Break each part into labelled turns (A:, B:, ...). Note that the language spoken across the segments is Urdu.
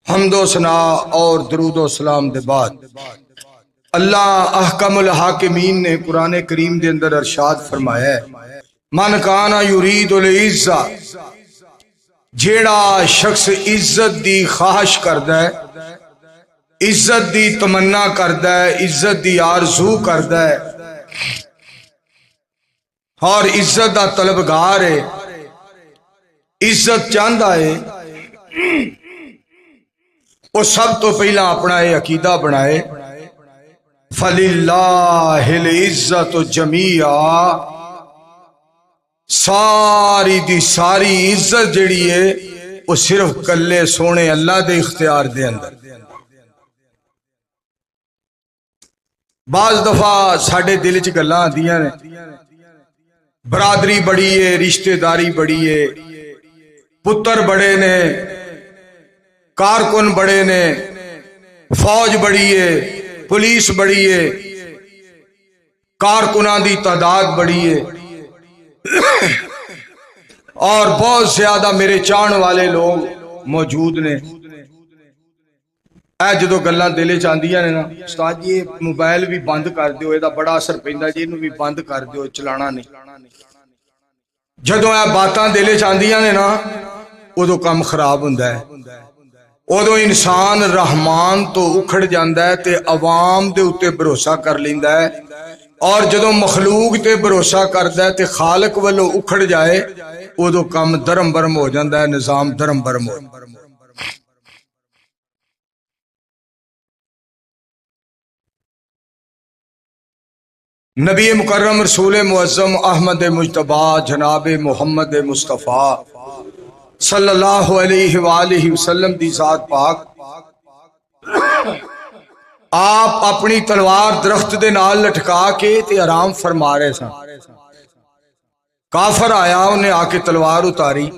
A: حمد و ثنا اور درود و سلام دے بعد اللہ احکم الحاکمین نے قرآن کریم دے اندر ارشاد فرمایا ہے من کانا یرید العزہ، جیڑا شخص عزت دی خواہش کردا ہے، عزت دی تمنا کردا ہے، عزت دی آرزو کردا ہے اور عزت دا طلبگار ہے، عزت چاہندا ہے، وہ سب تو پہلا اپنا یہ عقیدہ بنائے فَلِلَّهِ الْعِزَّةُ جَمِيعًا، ساری دی ساری عزت جڑی ہے وہ صرف کلے سونے اللہ دے اختیار دے اندر۔ بعض دفعہ ساڑھے دل چ گلاں آندیاں نے، برادری بڑی ہے، رشتہ داری بڑی ہے، پتر بڑے نے، کارکن بڑے نے، فوج بڑی ہے، پولیس بڑی ہے، کارکناں دی تعداد بڑی ہے اور بہت زیادہ میرے چاہن والے لوگ موجود نے۔ اے جدو گلاں دل چ آندیاں نے نا، استاد جی موبائل بھی بند کر دیو، یہ بڑا اثر پیندا جی، اینو بھی بند کر دیو، چلانا نہیں۔ جدو اے باتاں دل چ آندیاں نے نا، ادو کام خراب ہوندا ہے، ادو انسان رحمان تو اکھڑ جاندا ہے تے عوام دے اوتے بھروسہ کر لیندا ہے، اور جدو مخلوق تے بھروسہ کردا ہے تے خالق والو اکھڑ جائے، ادو کام درم برم ہو جاندا ہے، نظام درم برم ہو جاندا ہے۔ نبی مکرم رسول معظم احمد مجتبی جناب محمد مصطفیٰ صلی اللہ علیہ وآلہ وسلم دی ذات پاک، آپ اپنی تلوار درخت دے نال لٹکا کے تے آرام فرما رہے سن۔ کافر آیا، انہیں آ کے تلوار اتاری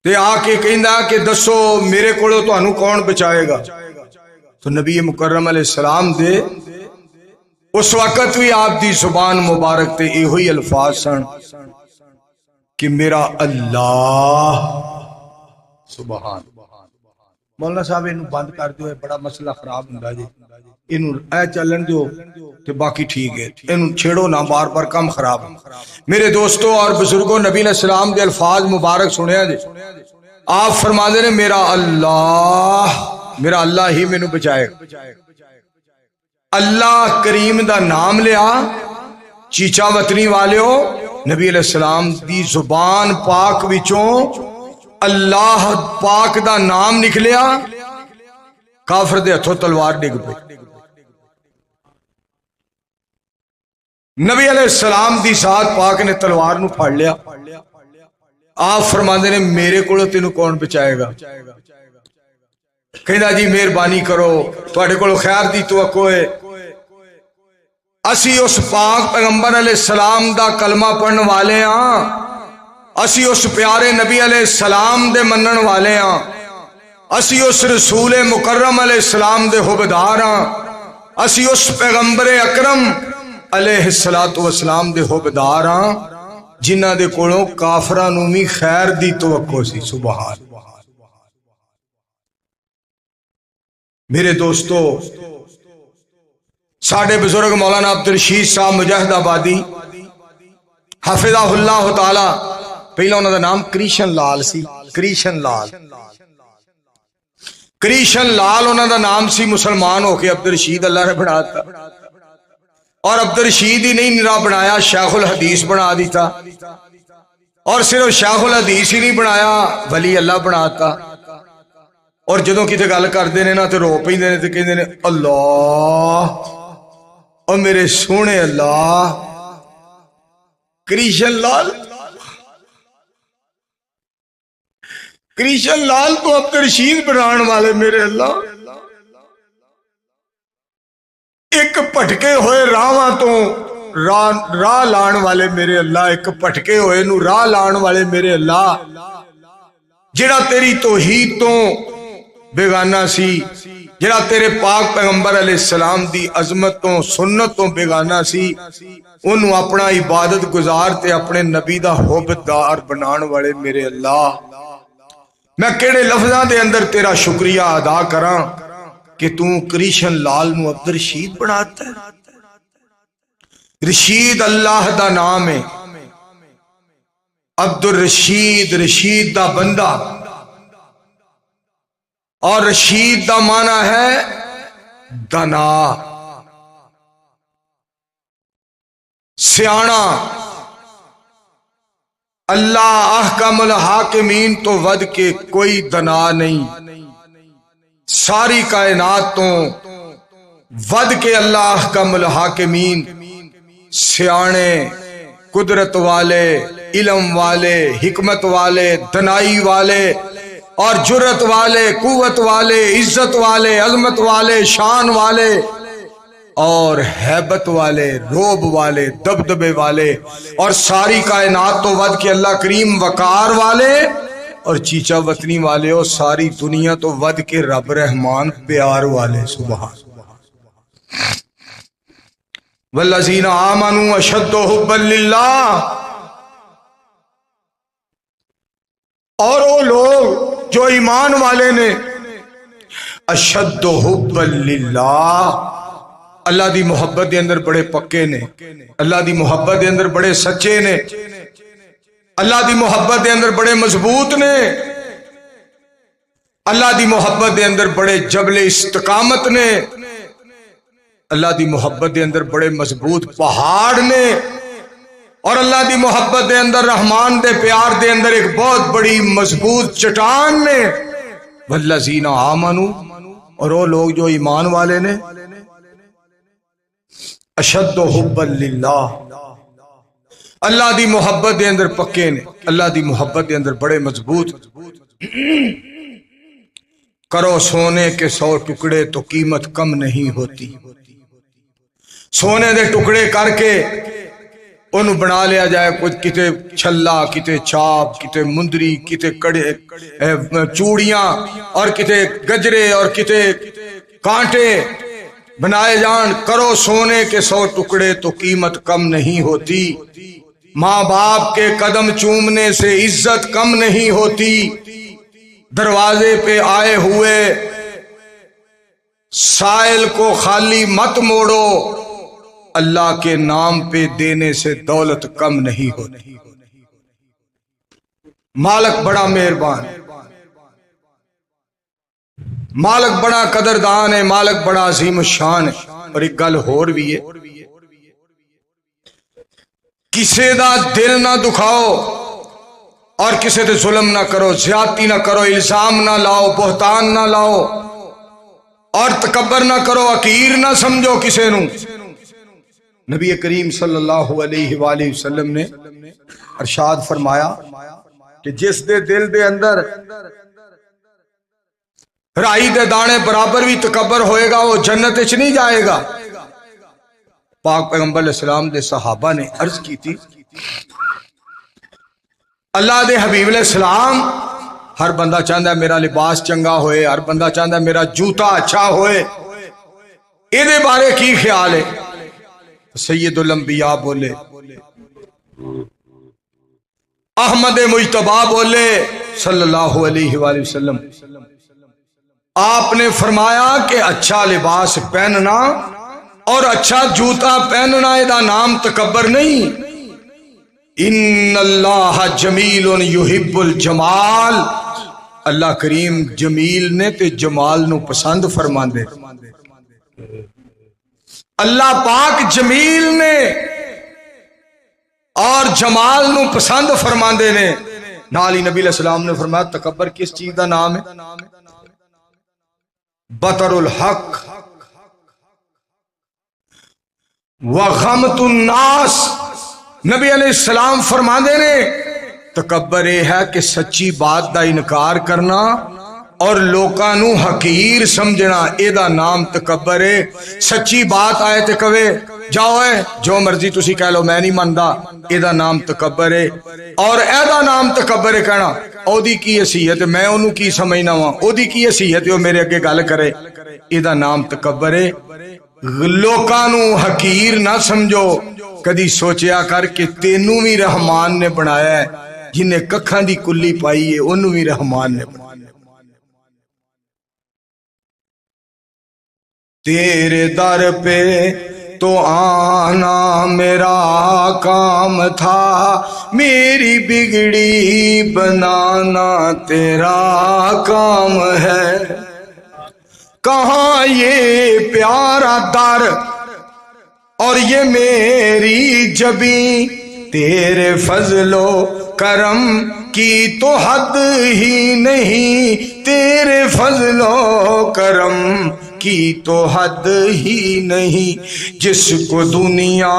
A: تے آ کے کہندا کہ دسو میرے کولوں تانوں کون بچائے گا؟ تو نبی مکرم علیہ السلام دے اس وقت بھی آپ دی زبان مبارک تے ایہی الفاظ سن کہ میرا اللہ سبحان۔ مولانا صاحب انہوں بند کر دیو، بڑا مسئلہ خراب ہوندا جی، انہوں اے چلن دیو تے باقی ٹھیک ہے، انہوں چھیڑو نہ، بار بار کم خراب۔ میرے دوستوں اور بزرگوں، نبی علیہ السلام دے الفاظ مبارک سنیا جی، آپ فرما دے نے میرا اللہ ہی مینوں بچائے گا۔ اللہ کریم دا نام لیا، چیچا وطنی والیو، نبی علیہ السلام دی زبان پاک وچوں اللہ پاک دا نام نکلیا، کافر دے ہتھوں تلوار ڈگ پئی۔ نبی علیہ السلام دی ذات پاک نے تلوار نو پھڑ لیا، آپ فرماندے نے میرے کولوں تینوں کون بچائے گا؟ کہندا جی مہربانی کرو، تواڈے کولوں خیر دی توقع ہے، اسی اس پاک پیغمبر علیہ السلام دا کلمہ پڑھن والے ہاں، اسی اس پیارے نبی علیہ السلام دے منن والے ہاں، اسی اس رسول مکرم علیہ السلام دے حبدار ہاں، اسی اس پیغمبر اکرم علیہ السلام دے حبدار ہاں جنہ دے کولوں کافراں نوں وی خیر دی توقع سی۔ سبحان۔ میرے دوستو، ساڑھے بزرگ مولانا عبدالرشید صاحب مجاہد آبادی حفظہ اللہ تعالی، پہلا انہوں دا نام کریشن لال سی، کریشن لال انہوں دا نام سی، مسلمان ہو کے عبدالرشید اللہ نے بناتا، اور عبدالرشید ہی نہیں نرا بنایا، شیخ الحدیث بنا دیتا، اور صرف شیخ الحدیث ہی نہیں بنایا، ولی اللہ بناتا۔ اور جدوں کتے گل کردے نے نا تے رو پیندے نے تے کہندے نے اللہ، اور میرے سونے اللہ۔ کریشن لال تو عبدالرشید بنان والے میرے اللہ، ایک پھٹکے ہوئے راواں تو راہ لان والے میرے اللہ، ایک پھٹکے ہوئے نو راہ لان والے میرے اللہ، جڑا تیری توحید تو بیگانہ سی، جڑا تیرے پاک پیغمبر علیہ السلام دی عظمت تو سنت تو بیگانہ سی، انہوں اپنا عبادت گزار تے اپنے نبی دا حبدار بنان والے میرے اللہ، میں کیڑے لفظاں دے اندر تیرا شکریہ ادا کراں کہ تو کرشن لال نو عبد الرشید بناتا ہے. رشید اللہ دا نام ہے. عبد الرشید رشید دا بندہ، اور رشید دا معنی ہے دنا، سیانا. اللہ احکم الحاکمین تو ود کے کوئی دنا نہیں. ساری کائنات تو ود کے اللہ احکم الحاکمین، سیانے، قدرت والے، علم والے، حکمت والے، دنائی والے اور جرت والے، قوت والے، عزت والے، عظمت والے، شان والے اور ہیبت والے، روب والے، دبدبے والے، اور ساری کائنات تو ود کے اللہ کریم وقار والے اور چیچا وطنی والے، اور ساری دنیا تو ود کے رب رحمان پیار والے. سبحان والذین آمنوا اشد حبا للہ. اور وہ لوگ جو ایمان والے نے اشد حبا للہ، اللہ دی محبت دے اندر بڑے پکے نے، اللہ دی محبت دے اندر بڑے سچے نے، اللہ دی محبت دے اندر بڑے مضبوط نے، اللہ دی محبت دے اندر بڑے جبل استقامت نے، اللہ دی محبت دے اندر بڑے مضبوط پہاڑ نے، اور اللہ دی محبت دے اندر رحمان دے پیار دے اندر ایک بہت بڑی مضبوط چٹان نے. والذین آمنوا، اور وہ لوگ جو ایمان والے نے، اشد حبا للہ، اللہ دی محبت دے اندر پکے نے، اللہ دی محبت دے اندر بڑے مضبوط. کرو سونے کے 100 ٹکڑے تو قیمت کم نہیں ہوتی. سونے دے ٹکڑے کر کے انہوں بنا لیا جائے، کچھ کتے چھلا، کتے چاپ، کتے مندری، کتے کڑے چوڑیاں، اور کتے گجرے، اور کتے کانٹے بنائے جان. کرو سونے کے 100 ٹکڑے تو قیمت کم نہیں ہوتی. ماں باپ کے قدم چومنے سے عزت کم نہیں ہوتی. دروازے پہ آئے ہوئے سائل کو خالی مت موڑو، اللہ کے نام پہ دینے سے دولت کم نہیں ہوتی. مالک بڑا مہربان، مالک بڑا قدردان ہے، مالک بڑا عظیم الشان ہے. اور ایک گل ہور بھی ہے، کسے دا دل نہ دکھاؤ اور کسے دے ظلم نہ کرو، زیادتی نہ کرو، الزام نہ لاؤ، بہتان نہ لاؤ، اور تکبر نہ کرو، حقیر نہ سمجھو کسے نو. نبی کریم صلی اللہ علیہ وآلہ وسلم نے ارشاد فرمایا کہ جس دے دل دے اندر رائی دے دانے برابر بھی تکبر ہوئے گا وہ جنت اچ نہیں جائے گا. پاک پیغمبر علیہ السلام دے صحابہ نے عرض کی تھی، اللہ دے حبیب علیہ السلام، ہر بندہ چاہتا ہے میرا لباس چنگا ہوئے، ہر بندہ چاہتا ہے میرا جوتا اچھا ہوئے، اے دے بارے کی خیال ہے؟ سید الانبیاء بولے، احمد مجتبیٰ بولے صلی اللہ علیہ وآلہ وسلم، آپ نے فرمایا کہ اچھا لباس پہننا اور اچھا جوتا پہننا ادا نام تکبر نہیں. ان اللہ جمیل یحب الجمال، اللہ کریم جمیل نے تے جمال نو پسند فرماندے. اللہ پاک جمیل نے اور جمال نو پسند فرماندے نے. نالی نبی علیہ السلام نے فرمایا تکبر کس چیز دا نام ہے؟ بطر الحق وغمت الناس. نبی علیہ السلام فرماندے نے تکبر یہ ہے کہ سچی بات دا انکار کرنا اور لوکاں نو حقیر سمجھنا، اے دا نام تکبر ہے. سچی بات آئے تے کہے جاؤ ہے جو مرضی تسی کہہ لو میں نہیں مندا، اے دا نام تکبر ہے. اور اے دا نام تکبر ہے کہنا او دی کی حیثیت ہے، میں انہوں کی سمجھنا وا، او دی کی حیثیت ہے وہ میرے اگے گل کرے، اے دا نام تکبر ہے. لوکاں نو حقیر نہ سمجھو. کدی سوچیا کر کہ تینوں بھی رحمان نے بنایا ہے، جنہیں ککھاں دی کلی پائی ہے انہوں بھی رحمان نے بنایا. تیرے در پہ تو آنا میرا کام تھا، میری بگڑی بنانا تیرا کام ہے۔ کہاں یہ پیارا در اور یہ میری جبیں، تیرے فضل و کرم کی تو حد ہی نہیں، تیرے فضل و کرم کی تو حد ہی نہیں۔ جس کو دنیا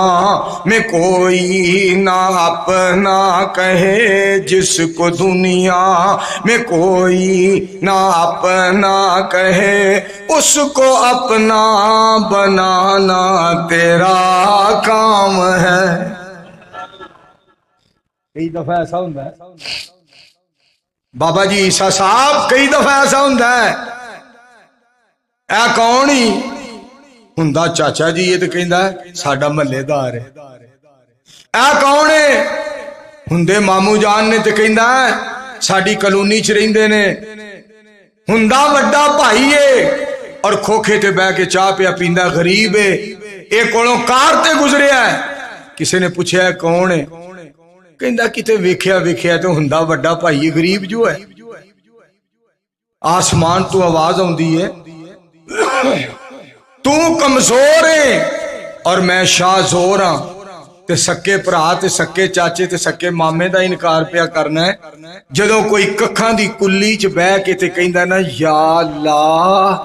A: میں کوئی نہ اپنا کہے، جس کو دنیا میں کوئی نہ اپنا کہے، اس کو اپنا بنانا تیرا کام ہے۔ کئی دفعہ ایسا ہوتا ہے بابا جی عیسیٰ صاحب، کئی دفعہ ایسا ہوتا ہے اے کون ہی ہوندا چاچا جی یہ تو کہندا ہے ساڈا محلے دار ہے، اے کون ہے ہوندے مامو جان نے تو کہندا ہے ساڈی کالونی چ رہندے نے، ہوندا وڈا بھائی ہے اور کھوکھے تے بہ کے چاہ پیا پیندا، غریب ہے، اے کولوں کار تے گزریا ہے۔ کسی نے پوچھا ہے کون ہے، کہندا کتے ویکھیا ویکھیا تو ہوندا وڈا بھائی غریب جو ہے۔ آسمان تو آواز آوندی ہے تو کمزور ہے اور میں شاہ زور ہاں، تے سکے بھرا تے سکے چاچے تے سکے مامے دا انکار پیا کرنا ہے۔ جدوں کوئی ککھاں دی کلی چ بہ کے تے کہندا نا یا اللہ،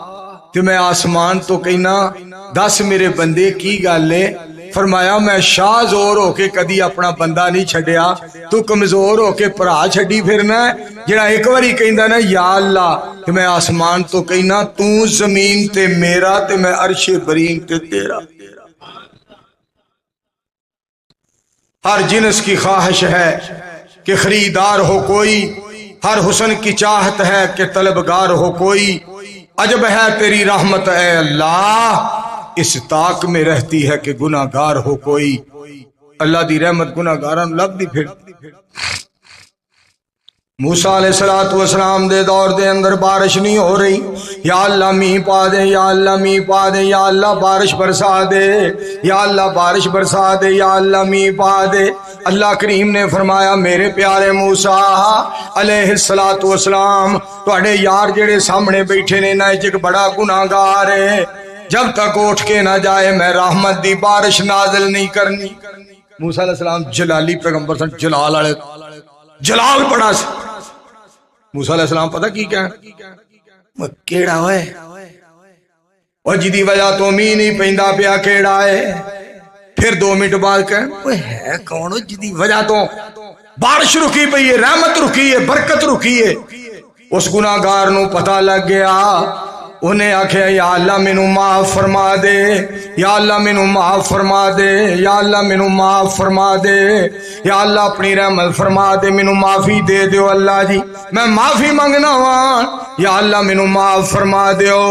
A: تے میں آسمان تو کہنا دس میرے بندے کی گل ہے، فرمایا میں شاہ زور ہو کے کدی اپنا بندہ نہیں چھڈیا، تو کمزور ہو کے بھرا چھڈی پھرنا ہے۔ جڑا ایک واری کہندا نا یا اللہ، کہ میں آسمان تو کہنا تو زمین تے میرا تے میں عرش برین تے تیرا۔ ہر جنس کی خواہش ہے کہ خریدار ہو کوئی، ہر حسن کی چاہت ہے کہ طلبگار ہو کوئی، عجب ہے تیری رحمت اے اللہ، اس طاق میں رہتی ہے کہ گناہ گار ہو کوئی۔ اللہ دی رحمت گناہ گاران لب دی پھر۔ موسیٰ علیہ السلام دے دور دے اندر بارش نہیں ہو رہی، یا اللہ میہ پا دے، یا اللہ میہ پا دے، یا اللہ بارش برسا دے، یا اللہ بارش برسا دے، یا اللہ میہ پا دے۔ اللہ کریم نے فرمایا میرے پیارے موسیٰ علیہ السلام، تواڈے یار جڑے سامنے بیٹھے نے نا ایک بڑا گناہ گار ہے، جب تک اٹھ کے نہ جائے میں رحمت دی بارش نازل نہیں کرنی۔ موسیٰ علیہ السلام جلالی پیغمبر سن، جلال والے جلال پڑا سی۔ موسیٰ علیہ السلام پتہ کی کہنا کیڑا ہوئے اور جدی وجہ تو می نہیں پیندا پیا کیڑا ہے، پھر 2 منٹ بعد کہنا وہ ہے کون جدی وجہ تو بارش رکی پئی ہے، رحمت رکی ہے، برکت رکی ہے۔ اس گناہ گار نو پتہ لگ گیا، انہیں آکھیا یا اللہ مینوں معاف فرما دے، یا اللہ مینوں معاف فرما دے، یا اللہ مینوں معاف فرما دے، یا اللہ اپنی رحمت فرما دے، مینوں معافی دے دیو اللہ جی، میں معافی منگنا ہاں، یا اللہ مینوں معاف فرما دیو،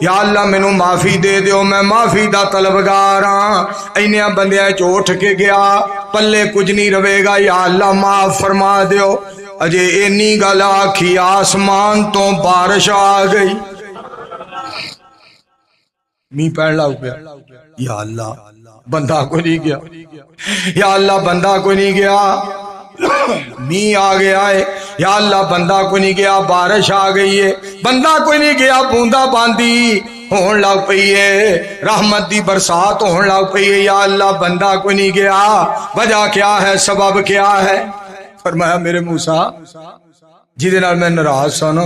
A: یا اللہ مینوں معافی دے دیو، میں معافی دا طلبگار ہاں۔ اینیاں بندیاں چ اٹھ کے گیا، پلے کچھ نہیں رہے گا، یا اللہ معاف فرما دیو۔ اجے اینی گل آکھی آسمان تو بارش آ گئی، می پڑ لگ پیا، یا اللہ بندہ کوئی نہیں گیا، یا اللہ بندہ کوئی نہیں گیا، می آ گیا ہے، یا اللہ بندہ کوئی نہیں گیا، بارش آ گئی ہے، بندہ کوئی نہیں گیا، بوندا باندی ہون لگ پئی ہے، رحمت دی برسات ہون لگ پئی ہے، یا اللہ بندہ کوئی نہیں گیا، وجہ کیا ہے، سبب کیا ہے؟ فرمایا میرے موسیٰ جہدے نال میں ناراض سا نا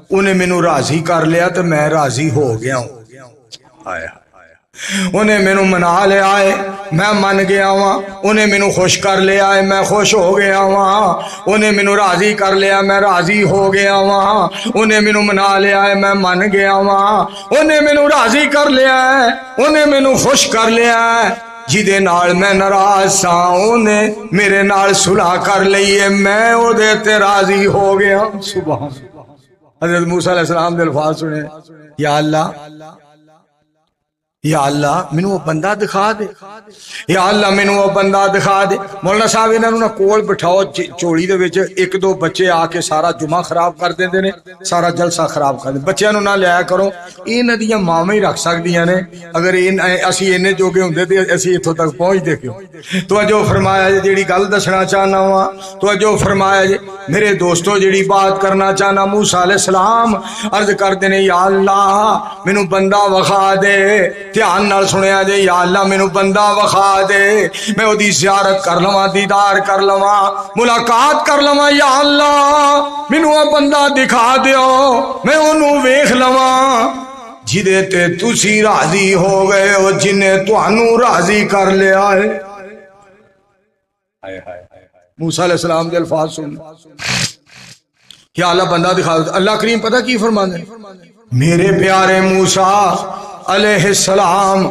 A: انہیں مینوں راضی کر لیا تو میں راضی ہو گیا ہوں، انہیں مینوں منا لیا ہے میں من گیا ہاں، انہیں مینوں خوش کر لیا ہے میں خوش ہو گیا ہاں، انہیں مینوں راضی کر لیا میں راضی ہو گیا ہاں، انہیں مینوں منا لیا ہے میں من گیا ہاں، انہیں مینوں راضی کر لیا ہے، انہیں مینوں خوش کر لیا ہے، جہدے نال میں ناراض سا انہیں میرے نال صلح کر لئی ہے، میں او دے تے راضی ہو گیا۔ سبحان حضرت موسیٰ علیہ السلام دے الفاظ سنے، یا اللہ، یا اللہ مینوں وہ بندہ دکھا دے یا اللہ مینوں وہ بندہ دکھا دے۔ مولانا صاحب انہاں نوں نہ کول بٹھاؤ، چوڑی دے وچ ایک دو بچے آ کے سارا جمعہ خراب کر دیندے نے، سارا جلسہ خراب کر دیندے۔ بچیاں نوں نہ لیا کرو، انہاں دیاں ماواں ہی رکھ سکدیاں نے، اگر اسی اینے جوگے ہوندے تے اسی ایتھوں تک پہنچ دے کیوں۔ توجہ فرمایا جی، جیڑی گل دسنا چاہنا وا، توجہ فرمایا جی میرے دوستو، جیڑی بات کرنا چاہنا، موسیٰ علیہ السلام عرض کردے نے یا اللہ مینوں بندہ وکھا دے، دھیان نال سنیا جی، یا اللہ مینوں بندہ وکھا دے، میں اودی زیارت کر لواں، دیدار کر لواں، ملاقات کر لواں، یا اللہ مینوں وہ بندہ دکھا دیو، میں اونوں ویکھ لواں جدے تے تسی راضی ہو گئے ہو، جنہیں تانوں راضی کر لیا ہے۔ موسیٰ علیہ السلام دے الفاظ سن، یا اللہ بندہ دکھا دو۔ اللہ کریم پتہ کی فرماندے، میرے پیارے موسیٰ علیہ السلام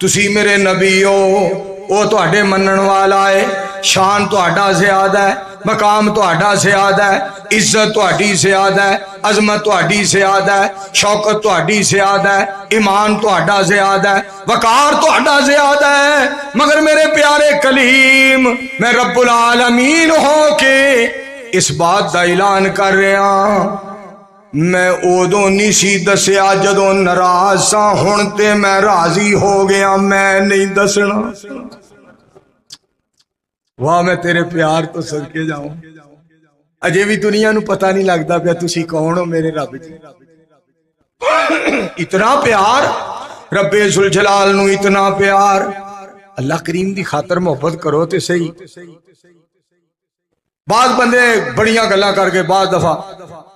A: تسی میرے نبی ہو، او تواڈے منن والا ہے، شان تواڈا زیادہ ہے، مقام تواڈا زیادہ ہے، عزت تواڈی زیادہ ہے، عظمت تواڈی زیادہ ہے، شوکت تواڈی زیادہ ہے، ایمان تواڈا زیادہ ہے، وقار تواڈا زیادہ ہے، مگر میرے پیارے کلیم میں رب العالمین ہو کے اس بات دا اعلان کر رہا، میں اودوں نہیں سی دسیا جدوں ناراض سا، ہن تے میں راضی ہو گیا، میں نہیں دسنا۔ واہ میں تیرے پیار تو صدقے جاؤں، اجے بھی دنیا نو پتہ نہیں لگدا پیا تسی کون ہو میرے رب جی۔ اتنا پیار رب ذوالجلال نو، اتنا پیار، اللہ کریم دی خاطر محبت کرو تے صحیح۔ بعض بندے بڑیاں گلاں کر کے، بعض دفعہ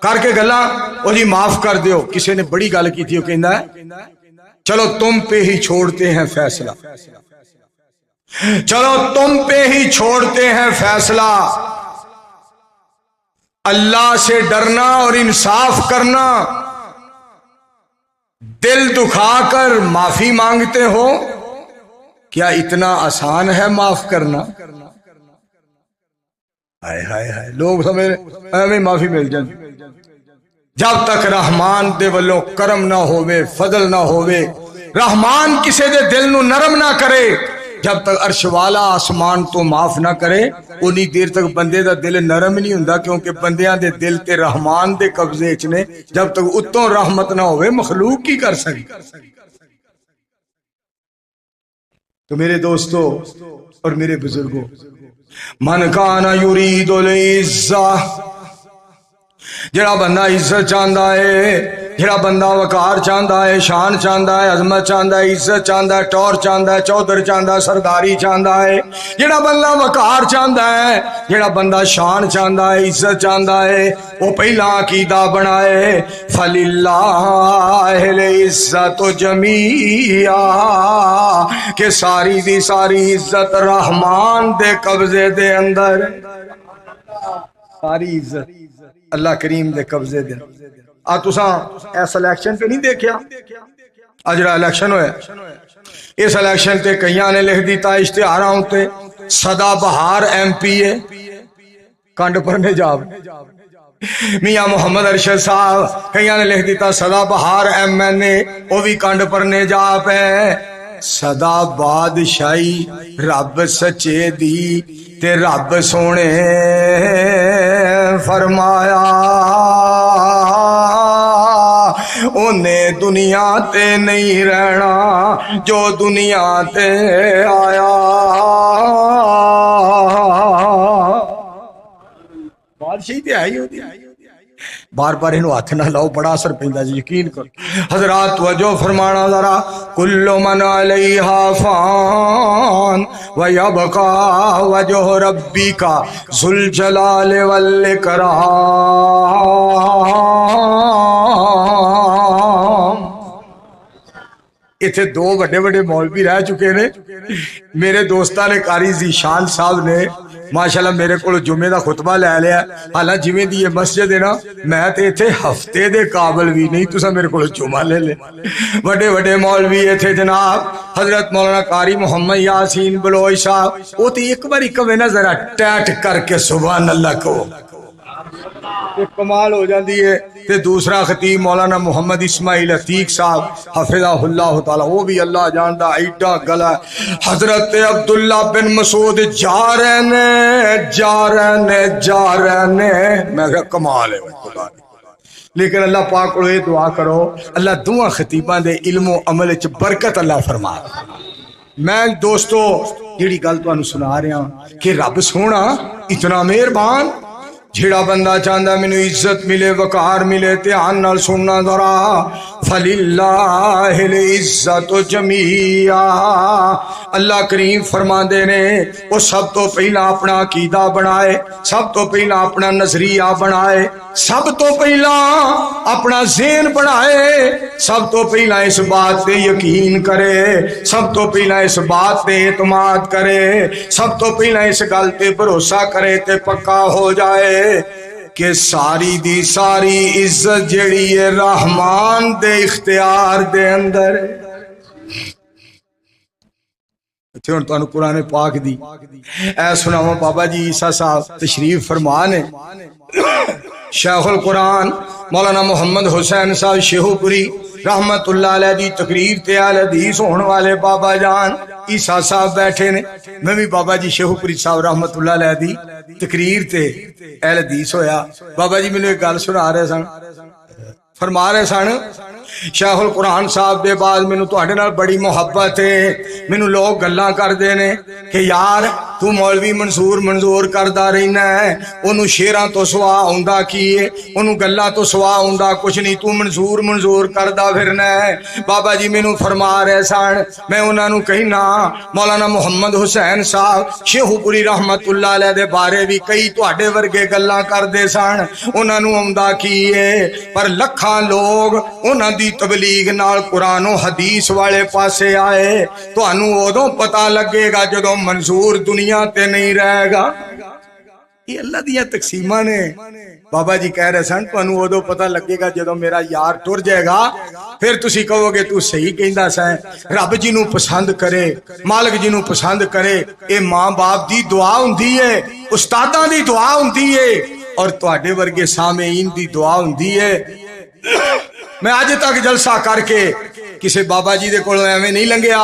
A: کر کے گلاں او جی معاف کر دیو، کسی نے بڑی گل کی تھی، وہ کہندا ہے چلو تم پہ ہی چھوڑتے ہیں فیصلہ، چلو تم پہ ہی چھوڑتے ہیں فیصلہ، اللہ سے ڈرنا اور انصاف کرنا، دل دکھا کر معافی مانگتے ہو، کیا اتنا آسان ہے معاف کرنا؟ ہائے ہائے ہائے، لوگ سمجھ ایویں معافی مل جائے۔ جب تک رحمان دے ولوں کرم نہ ہووے، فضل نہ ہووے، رحمان کسے دے دل نو نرم نہ کرے، جب تک عرش والا آسمان تو معاف نہ کرے، اونی دیر تک بندے دا دل نرم نہیں ہوندا، کیونکہ بندیاں دے دل تے رحمان دے قبضے وچ نے، جب تک اتوں رحمت نہ ہوئے مخلوق کی کر سکے۔ تو میرے دوستو اور میرے بزرگوں، من کان یرید العزہ، جڑا بندہ عزت چاہندا ہے، جڑا بندہ وقار چاہندا ہے، شان چاہندا ہے، عظمت چاہندا ہے، عزت چاہندا ہے، ٹور چاہندا ہے، چودھر چاہندا ہے، سرداری چاہندا ہے، جڑا بندہ وقار چاہندا ہے، جڑا بندہ شان چاہندا ہے، عزت چاہندا ہے، وہ پہلا عقیدہ بنائے فللہ العزت جمیعا، کہ ساری دی ساری عزت رحمان دے قبضے دے اندر، ساری عزت اللہ کریم دے قبضے دے۔ تساں ایس الیکشن تے نہیں دیکھیا، اجڑا الیکشن ہویا، اس الیکشن تے کئیاں نے لکھ دیتا اشتہاراں تے سدا بہار ایم پی اے کنڈ پرنے جاب، میاں محمد ارشد صاحب کئیاں نے لکھ دیتا سدا بہار ایم این اے، وہ بھی کنڈ پرنے جا پے، سدا بادشاہی رب سچے دی تے رب سونے فرمایا، انہیں دنیا تے نہیں رہنا جو دنیا تے آیا۔ بادشاہی تے آئی ہوتی، بار بار انہوں ہاتھ نہ لاؤ، بڑا اثر پیندا جی، یقین کرو۔ حضرات توجہ فرمانا ذرا، کل من علیہا فان ویبقى وجہ ربک ذو الجلال والاکرام۔ اتھے دو بڑے بڑے مولوی رہ چکے نے، میرے دوستان نے قاری ذیشان صاحب نے ماشاءاللہ میرے کو جمعے دا خطبہ لے لیا، حالانکہ جمعے دی یہ مسجد ہے نا، میں تے اتھے ہفتے دے قابل بھی نہیں، تسا میرے کو جمعہ لے لے۔ بڑے بڑے مولوی اتھے جناب حضرت مولانا قاری محمد یاسین بلوچ صاحب، وہ تے ایک بار ایک میں نا ذرا ٹیٹ کر کے سبحان اللہ کو کمال ہو جاتی ہے۔ تے دوسرا خطیب مولانا محمد اسماعیل عتیق صاحب حفظہ اللہ تعالی، وہ بھی اللہ جاندا ایڈا گلا ہے۔ حضرت عبداللہ بن مسعود جا رہے نے میں کہا کمال ہے خدا دی۔ لیکن اللہ پاک کو یہ دعا کرو اللہ دعا خطیباں دے علم و عمل وچ برکت اللہ فرما۔ میں دوستو جیڑی گل تانوں سنا رہا کہ رب سونا اتنا مہربان، جھڑا بندہ چاہندا مینوں عزت ملے وقار ملے دھیان نال سننا ذرا، فللہ العزت جمیعا، اللہ کریم فرماندے نے وہ سب تو پہلا اپنا عقیدہ بنائے، سب تو پہلا اپنا نظریہ بنائے، سب تو پہلا اپنا ذہن بنائے، سب تو پہلا اس بات پہ یقین کرے، سب تو پہلا اس بات پہ اعتماد کرے، سب تو پہلا اس گل تے بھروسہ کرے تے پکا ہو جائے کہ ساری دی ساری عزت جڑی ہے رحمان دے اختیار دے اندر۔ ہن تانوں قرآن پاک دی اے سناواں، بابا جی عیسیٰ صاحب تشریف فرما نے، شیخ القرآن مولانا محمد حسین صاحب شیہو پوری رحمت اللہ علیہ دی تقریر تے اہل حدیث ہونے والے بابا جان عیسیٰ صاحب بیٹھے نے۔ میں بھی بابا جی شیہو پوری صاحب رحمت اللہ علیہ دی تقریر تے اہل حدیث ہویا، بابا جی مینوں ایک گل سنا رہے سن، فرما رہے سن شیخ القرآن صاحب دے بعد مینوں تہاڈے نال بڑی محبت ہے، مینوں لوگ گلاں کردے نے کہ یار تو مولوی منظور کردا رہنا ہے، انہوں شیراں تو سوا ہوندا کی ہے، انہوں گلاں تو سوا ہوندا کچھ نہیں، تو منظور کردا پھرنا ہے۔ بابا جی مینوں فرما رہے سن، میں انہاں نوں کہنا مولانا محمد حسین صاحب شیہو پوری رحمت اللہ علیہ دے بارے بھی کئی تہاڈے ورگے گلاں کردے سن، انہاں نوں آوندا کی ہے، پر لکھاں لوگ انہاں دی تبلیغ نال قرآن و حدیث والے پاسے آئے۔ تانوں ادوں پتہ لگے گا جدوں منظور دنیا تے نہیں رہے گا۔ یہ اللہ دیاں تقسیماں نے۔ بابا جی کہہ رہے سن تانوں ادوں پتہ لگے گا جدوں میرا یار ٹر جائے گا، پھر تسی کہو گے تو صحیح کہندا سیں۔ رب جنوں پسند کرے، مالک جنوں پسند کرے، اے ماں باپ دی دعا ہوندی ہے، استاداں دی دعا ہوندی ہے، اور تواڈے ورگے سامعین دی دعا ہوندی ہے۔ میں آج تک جلسہ کر کے کسی بابا جی دے کولوں ایویں نہیں لنگیا،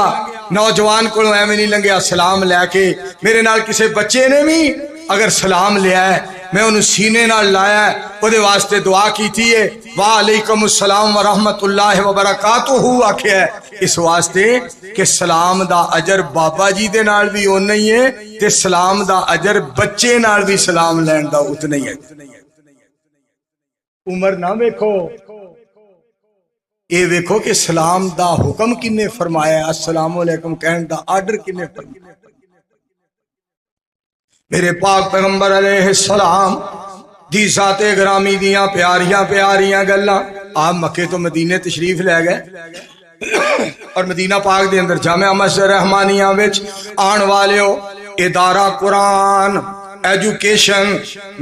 A: نوجوان کولوں ایویں نہیں لنگیا سلام لے کے۔ میرے نال کسی بچے نے بھی اگر سلام لیا ہے میں انہوں سینے نال لایا ہے، وہ دے واسطے دعا کی تھی ہے، وعلیکم السلام ورحمت اللہ وبرکاتہ آکھیا ہے، اس واسطے کہ سلام دا اجر بابا جی دے نال بھی اونا ہی ہے تے سلام دا اجر بچے نال بھی سلام لین دا اتنا ہی ہے۔ عمر نہ ویکھو، اے ویکھو کہ سلام دا حکم کنے فرمایا ہے، السلام علیکم کہن دا آرڈر کنے فرمایا۔ میرے پاک پیغمبر علیہ السلام دی ذات گرامی دیاں پیاریاں گلاں، آپ مکے تو مدینے تشریف لے گئے اور مدینہ پاک دے اندر جامعہ مسجد رحمانیہ وچ آن والیو ادارہ قرآن ایجوکیشن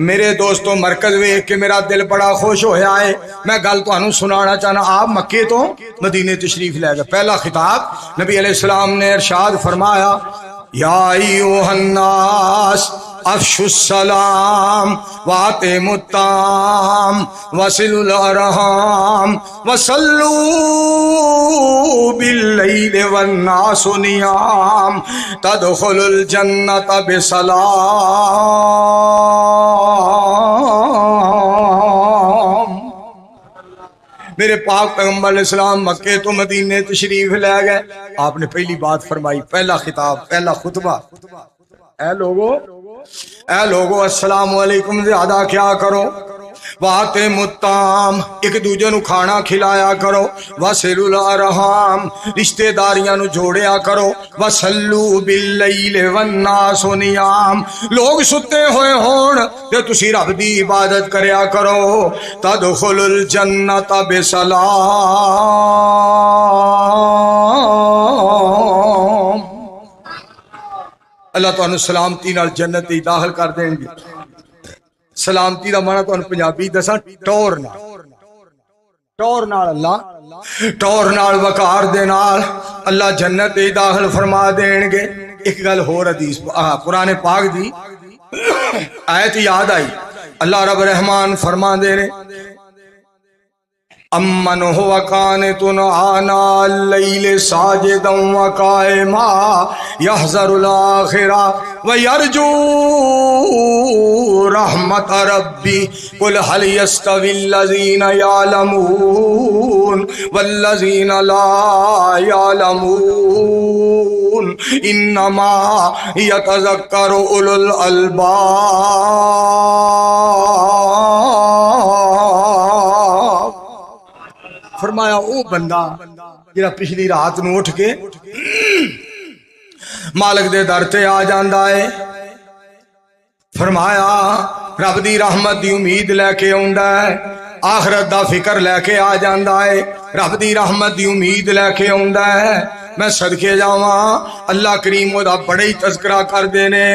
A: میرے دوستوں مرکز ویکھ کے میرا دل بڑا خوش ہویا ہے۔ میں گل تانوں سنانا چاہنا، آپ مکے تو مدینے تشریف لے گئے، پہلا خطاب نبی علیہ السلام نے ارشاد فرمایا، یا ایھا الناس افشوا السلام واتموا الطعام وصلوا الارحام وصلوا باللیل والناس نیام تدخلوا الجنۃ بسلام۔ میرے پاک پیغمبر علیہ السلام مکے تو مدینے تشریف لے گئے، آپ نے پہلی بات فرمائی، پہلا خطاب، پہلا خطبہ، اے لوگو السلام علیکم زیادہ کیا کرو، واتموا الطعام ایک دوجے نو کھانا کھلایا کرو، وصلوا الارحام رشتہ داریاں نو جوڑیا کرو، وصلوا باللیل والناس نیام لوگ ستے ہوئے ہون تے تسی رب دی عبادت کریا کرو، تدخلوا الجنۃ بسلام۔ اللہ تانوں سلامتی نال جنت دی داخل کر دیں گے۔ سلامتی دا معنی تانوں پنجابی دساں ٹور نال اللہ ٹور نال وقار دے نال اللہ جنت دی داخل فرما دین گے۔ ایک گل ہور حدیث قرآن پاک دی آیت یاد آئی، اللہ رب رحمان فرما دے رہے امن هو قانت آناء اللیل ساجدا وقائما یحذر الآخرہ ویرجو رحمت ربی قل هل یستوی الذین یعلمون والذین لا یعلمون انما یتذکر اولو الالباب۔ فرمایا او بندہ جڑا پچھلی رات نو اٹھ کے مالک دے در تے آ جاندا ہے، فرمایا رب دی رحمت دی امید لے کے آوندا ہے، آخرت دا فکر لے کے آ جاندا ہے، رب دی رحمت دی امید لے کے آوندا ہے۔ میں صدقے جاواں اللہ کریم او دا بڑا ہی تذکرہ کر دے نے،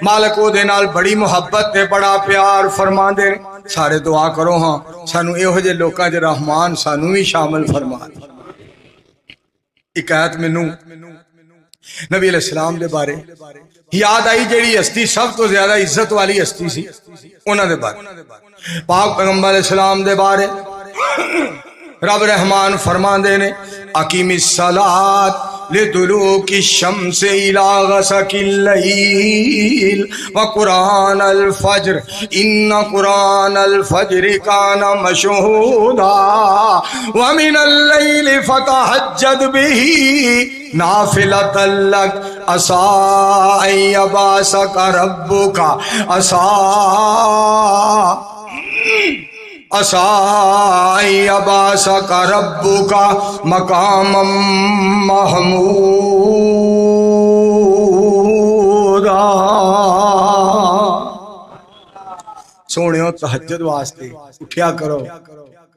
A: مالک او دے نال بڑی محبت تے بڑا پیار فرما دے۔ سارے دعا کرو ہاں سانو ایہو جے لوکاں چ رحمان سانو بھی شامل فرما دے۔ ایک آیت مینوں نبی علیہ السلام دے بارے یاد آئی، جیڑی ہستی سب تو زیادہ عزت والی ہستی سی انہاں دے بارے، پاک پیغمبر علیہ السلام دے بارے رب رحمان فرما دے نے اقیم الصلاۃ لدلوک الشمس الى غسق اللیل وقرآن الفجر ان قرآن الفجر کان مشہودا ومن اللیل فتہجد بہ نافلۃ لک عسیٰ ان یبعثک ربک عسیٰ ان یبعثک ربک مقاما محمودا۔ سونیو تہجد واسطے اٹھیا کرو،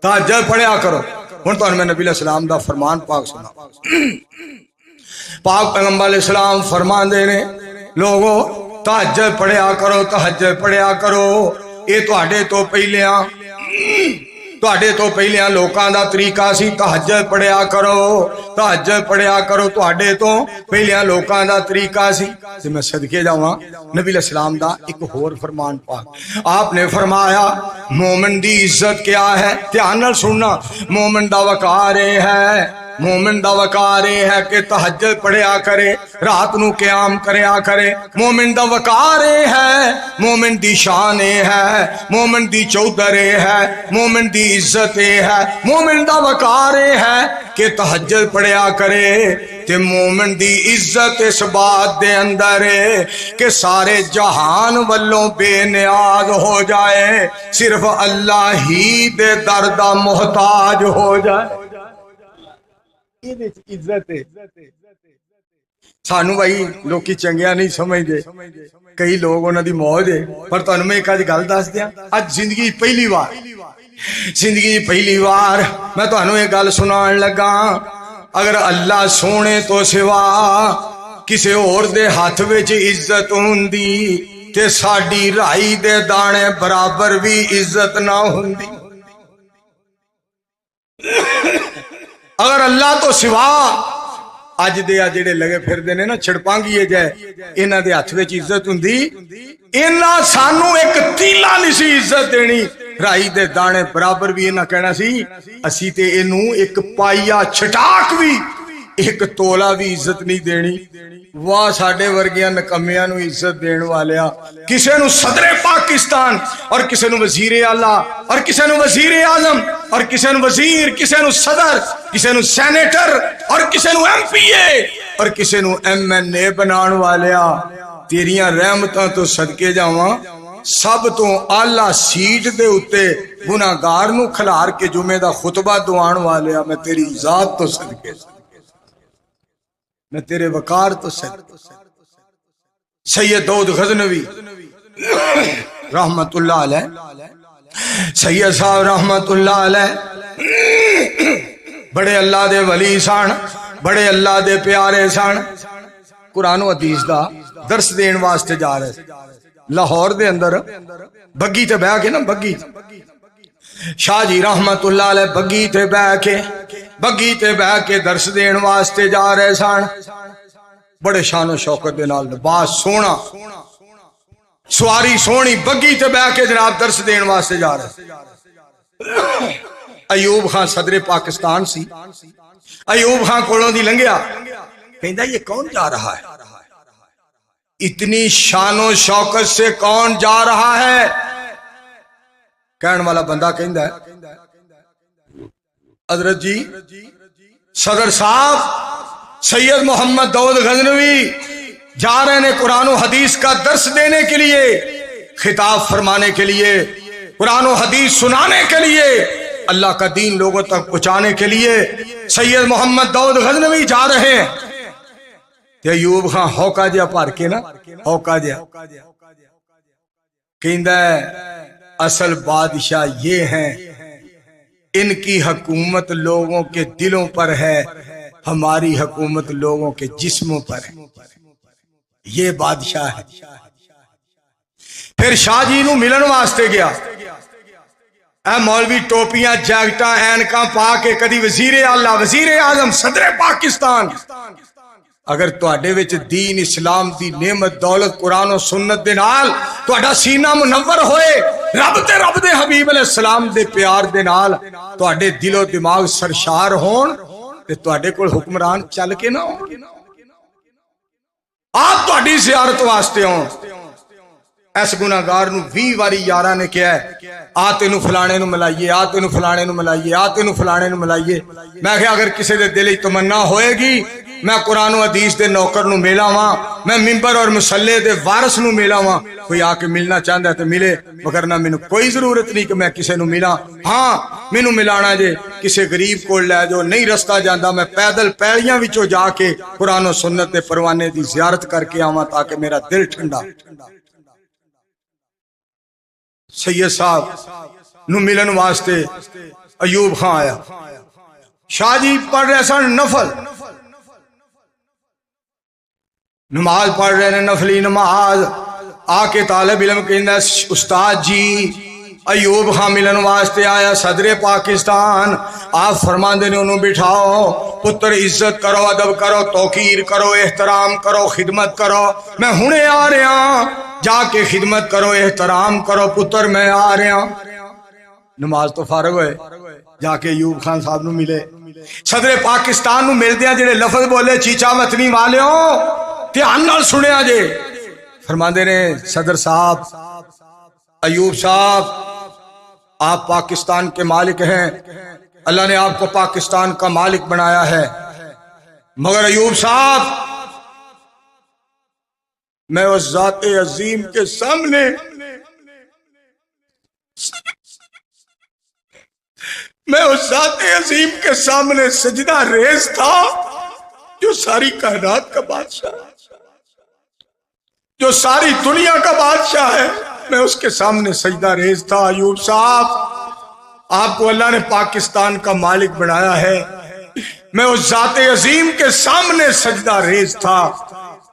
A: تہجد پڑھیا کرو۔ ہن تانوں میں نبی علیہ السلام دا فرمان پاک سنا، پاک پیغمبر علیہ السلام فرمان دے نے لوگو تہجد پڑھیا کرو، تہجد پڑھیا کرو۔ اے تواڈے تو پہلیاں لوکاں دا طریقہ سی تہجد پڑھیا کرو، تہجد پڑھیا کرو، تواڈے تو پہلیاں لوکاں دا طریقہ سی۔ تے میں صدقے جاواں نبی علیہ السلام دا ایک ہور فرمان پاک، آپ نے فرمایا مومن دی عزت کیا ہے؟ دھیان نال سننا، مومن دا وقار ہے، مومن دا وقار ہے کہ تہجد پڑھیا کرے، رات نو قیام کریا کرے۔ مومن دا وقار ہے، مومن دی شان ہے، مومن دی چودر ہے، مومن دی عزت ہے، مومن دا وقار ہے کہ تہجد پڑھیا کرے۔ تے مومن دی عزت اس بات دے اندر ہے کہ سارے جہان والوں بے نیاز ہو جائے، صرف اللہ ہی دے در دا محتاج ہو جائے۔ عزت ہے سانو بھائی لوکی چنگیا نہیں سمجھتے، کئی لوگ انہاں دی موج ہے، پر تانوں میں ایک اج گل دس دیاں، اج زندگی پہلی بار میں تانوں ایک گل سنان لگا۔ اگر اللہ سونے تو سوا کسے اور دے ہاتھ وچ عزت ہوندی تے ساڈی رائی دے دانے برابر بھی عزت نہ ہوندی۔ اگر اللہ تو سوا اج دے جڑے لگے پھردے نے نا چھڑپانگیے جائے انہاں دے ہاتھ وچ عزت ہوندی، انہاں سانو ایک تیلا نہیں سی عزت دینی، رائی دے دانے برابر بھی انہاں کہنا سی اسی تے اینوں ایک پائیا چھٹاک بھی ایک تولا بھی عزت نہیں دینی۔ واہ ساڈے ورگیاں نکمیاں نو عزت دین والیا، کسے نو صدر پاکستان اور کسے نو وزیر اعلیٰ اور کسے نو وزیر اعظم اور کسے نو وزیر، کسے نو صدر، کسے نو سینیٹر اور کسے نو ایم پی اے اور کسے نو ایم این اے بنان والیا، تیریاں رحمتاں تو صدقے جاواں سب تو آلہ سیٹ دے اتے گناہگار نو کھلار کے جمعے دا خطبہ دعان والیا، میں تیری ذات تو صدقے، میں تیرے وقار تو صدقے۔ سید داؤد غزنوی رحمت اللہ علیہ، سید صاحب رحمت اللہ علیہ بڑے اللہ دے ولی سن، بڑے اللہ دے پیارے سن، قرآن و حدیث دا درس دین واسطے جا رہے لاہور دے اندر بگی تے بیٹھ کے نا، بگی شاہ جی رحمت اللہ علیہ بگی تے بیٹھ کے درس دین واسطے جا رہے سن، بڑے شان و شوکت دے نال، لباس سونا، سواری سونی بگی تے بہ کے جناب درس دین واسطے جا رہے. ایوب خان صدر پاکستان سی. ایوب خان کولوں دی لنگیا کہندا یہ کون جا رہا ہے؟ اتنی شان و شوکت سے کون جا رہا ہے؟ کہن والا بندہ کہندا ہے حضرت جی صدر صاحب سید محمد داؤد غزنوی جا رہے ہیں قرآن و حدیث کا درس دینے کے لیے، خطاب فرمانے کے لیے، قرآن و حدیث سنانے کے لیے، اللہ کا دین لوگوں تک پہنچانے کے لیے سید محمد داؤد غزنوی جا رہے ہیں. تے ایوب خان ہوکا جیا پار کے نا ہوکا جیا کہندا ہے اصل بادشاہ یہ ہیں، ان کی حکومت لوگوں کے دلوں پر ہے، ہماری حکومت لوگوں کے جسموں پر ہے. یہ بادشاہ ہے. پھر شاہ جی نو ملن واسطے گیا. اے مولوی ٹوپیاں جیکٹاں اینکاں پا کے کدی وزیر اعلیٰ وزیر اعظم صدر پاکستان، اگر تواڈے وچ دین اسلام دی نعمت دولت قرآن و سنت دے نال تواڈا سینہ منور ہوئے، رب دے حبیب علیہ السلام دے پیار دے نال تواڈے دل و دماغ سرشار ہون تے تواڈے کول حکمران چل کے نہ ہون. آپ تواڈی زیارت واسطے ہون. اس گناہگار نو 20 واری یاراں نے کہا ہے آ تینو فلانے نو ملائیے، آ تینو فلانے نو ملائیے، آ تینو فلانے نو ملائیے. میں کہ اگر کسی دے دل وچ تمنا ہوئے گی میں قرآن و حدیث دے نوکر نو ملا واں، میں ممبر اور مصلے دے وارث نو ملا واں. کوئی آ کے ملنا چاہندا ہے تے ملے، مگر نہ مینوں کوئی ضرورت نہیں کہ میں کسے نو ملا. ہاں مینوں ملانا جے کسے غریب کول لے جو نہیں رستہ جاندا، میں پیدل پیڑیاں وچوں جا کے قرآن و سنت دے پروانے دی زیارت کر کے آواں تاکہ میرا دل ٹھنڈا. سید صاحب نو ملن واسطے ایوب خان آیا. شاہ جی پڑھ رہے سن نفل، نماز پڑھ رہے ہیں نفلی نماز. آ کے طالب علم کہندا استاد جی ایوب خان ملن واسطے آیا صدر پاکستان. آپ فرماندے نے انہوں بٹھاؤ، پتر عزت کرو، ادب کرو، توقیر کرو، احترام کرو، خدمت کرو. میں ہنے آ رہا، جا کے خدمت کرو، احترام کرو پتر، میں آ رہا. نماز تو فارغ ہوئے، جا کے ایوب خان صاحب نو ملے. صدر پاکستان نو ملدے ہیں جڑے لفظ بولے چیچا وطنی والیوں دھیان نال سنیا جے. فرماندے نے صدر صاحب ایوب صاحب آپ پاکستان کے مالک ہیں، اللہ نے آپ کو پاکستان کا مالک بنایا ہے، مگر ایوب صاحب میں اس ذات عظیم کے سامنے سجدہ ریز تھا جو ساری کائنات کا بادشاہ ہے، جو ساری دنیا کا بادشاہ ہے. میں اس کے سامنے سجدہ ریز تھا. ایوب صاحب آپ کو اللہ نے پاکستان کا مالک بنایا ہے، میں اس ذات عظیم کے سامنے سجدہ ریز تھا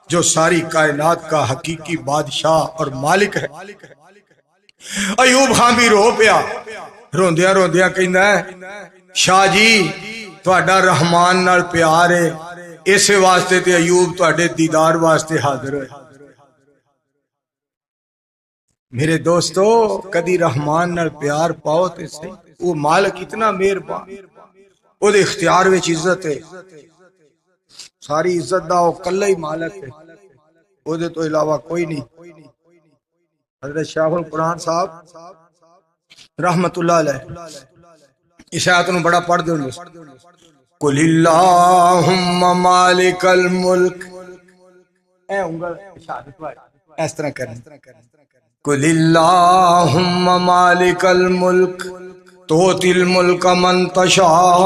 A: جو ساری کائنات کا حقیقی بادشاہ اور مالک ہے. ایوب خان بھی رو پیا، روندیاں روندیاں کہندا ہے شاہ جی تہاڈا رحمان نال پیار ہے، اسے واسطے تے ایوب تہاڈے دیدار واسطے حاضر ہوئے. میرے دوستو کدی رحمان نال پیار پاؤ تے صحیح، وہ مالک اتنا مہربان، او دے اختیار وچ عزت ہے، ساری عزت دا او کلا ہی مالک ہے، او دے تو علاوہ کوئی نہیں. حضرت شاہ القرآن صاحب رحمت اللہ علیہ اس آیت نو بڑا پڑھ دے ہوندے قل اللہم مالک الملک، اے انگل اشارت اس طرح کریں قل اللہم مالک الملک تؤتی الملک من تشاء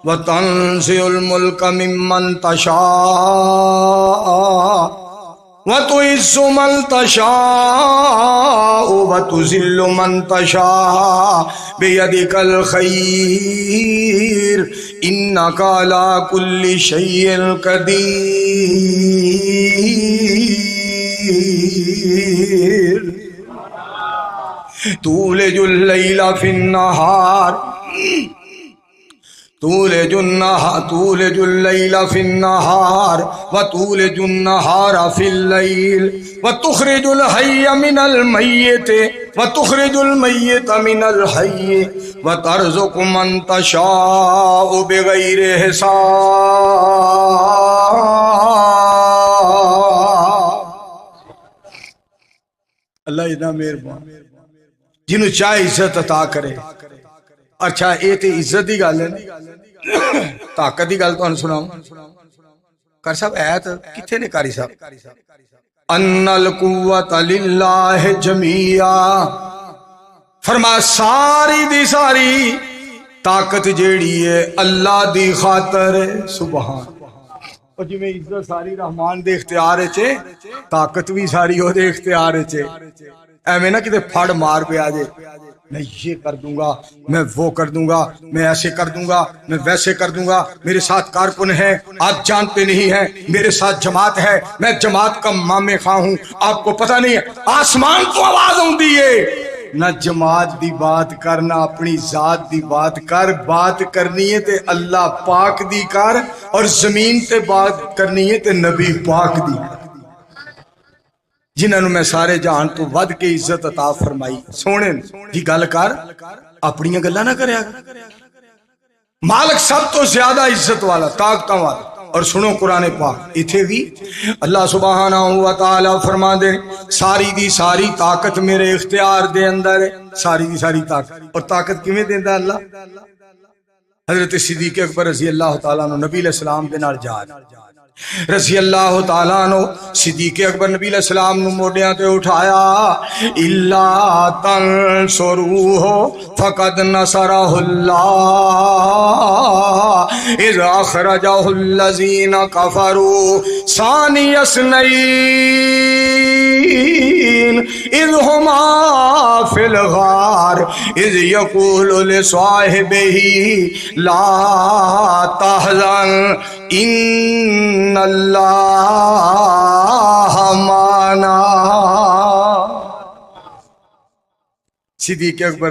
A: وتنزع الملک ممن تشاء وتعز من تشاء وتذل من تشاء بيدك الخير إنك على كل شيء قدير تولج الليل في النهار تولج اللیل فی النہار وتولج النہار فی اللیل وتخرج الحی من المیت وتخرج المیت من الحی وترزق من تشاء بغیر حساب۔ اللہ اتنا مہربان جنہوں چاہے عزت عطا کرے۔ اچھا یہ تو عزت کی گل ہے، طاقت کی گل تمہیں سناؤں۔ کر صاحب ایت کتنے نے کاری صاحب؟ ان القوت للہ جمیعا، فرما ساری دی ساری طاقت جیڑی ہے اللہ دی خاطر ہے۔ سبحان۔ اور جی میں عزت ساری رحمان دے اختیار ہے، طاقت بھی ساری وہ دے اختیار ہے۔ ایویں نہ کتے پھڑ مار پہ آ جائے، میں یہ کر دوں گا، میں وہ کر دوں گا، میں ایسے کر دوں گا، میں ویسے کر دوں گا، میرے ساتھ کارکن ہے، آپ جانتے نہیں ہیں، میرے ساتھ جماعت ہے، میں جماعت کا مامے خواہ ہوں، آپ کو پتہ نہیں ہے۔ آسمان کو آواز ہوندی ہے، نہ جماعت دی بات کر، نہ اپنی ذات دی بات کر، بات کرنی ہے تے اللہ پاک دی کر، اور زمین تے بات کرنی ہے تے نبی پاک دی، جنہوں نے میں سارے جہان تو ود کے عزت عطا فرمائی۔ سونے جی گل کر، اپنی گلا نہ کریا، مالک سب تو زیادہ عزت والا، طاقتوں والا۔ اور سنو قرآن پاک اتھے بھی اللہ سبحانہ و تعالی فرما دے ساری دی ساری طاقت میرے اختیار دے اندر ہے۔ ساری دی ساری طاقت، اور طاقت کیویں دیندا اللہ؟ حضرت صدیق اکبر رضی اللہ تعالیٰ عنہ نبی علیہ السلام دے نال جا رضی اللہ تعالیٰ عنہ صدیق اکبر نبی علیہ السلام نو موڈیاں تے اٹھایا، الا تنصروہ فقد نصرہ اللہ اذ اخرجہ الذین کفروا ثانی اثنین اذ ہما فی الغار اذ یقول لصاحبہ لا تحزن ان اللہ معنا۔ صدیق اکبر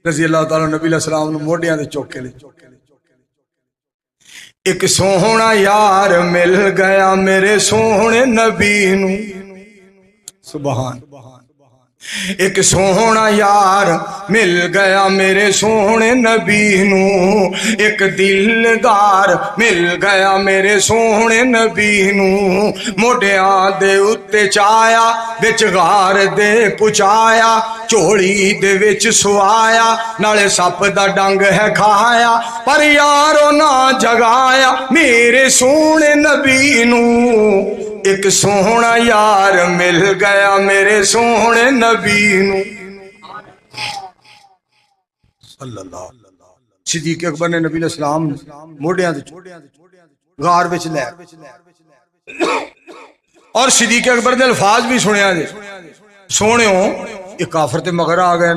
A: رضی اللہ تعالیٰ نبی علیہ السلام نے موڈیاں دے چوکے لے، ایک سوہنا یار مل گیا میرے سوہنے نبی نو۔ سبحان۔ ایک سوہنا یار مل گیا میرے سوہنے نبی نو، ایک دلدار مل گیا میرے سوہنے نبی نو، موڈیاں دے اتے چایا بچ غار دے پچایا، چوڑی دے وچ سوایا، نالے سپ دا ڈنگ ہے کھایا، پر یارو نہ جگایا میرے سوہنے نبی نو۔ ایک سوہنا یار مل گیا میرے سوہنے نبی نو صلی اللہ۔ صدیق اکبر نے نبی علیہ السلام موڈیاں غار وچ لے، اور صدیق اکبر دے الفاظ بھی سنیا جے، سونےو یہ کافر تے مگر آ گئے،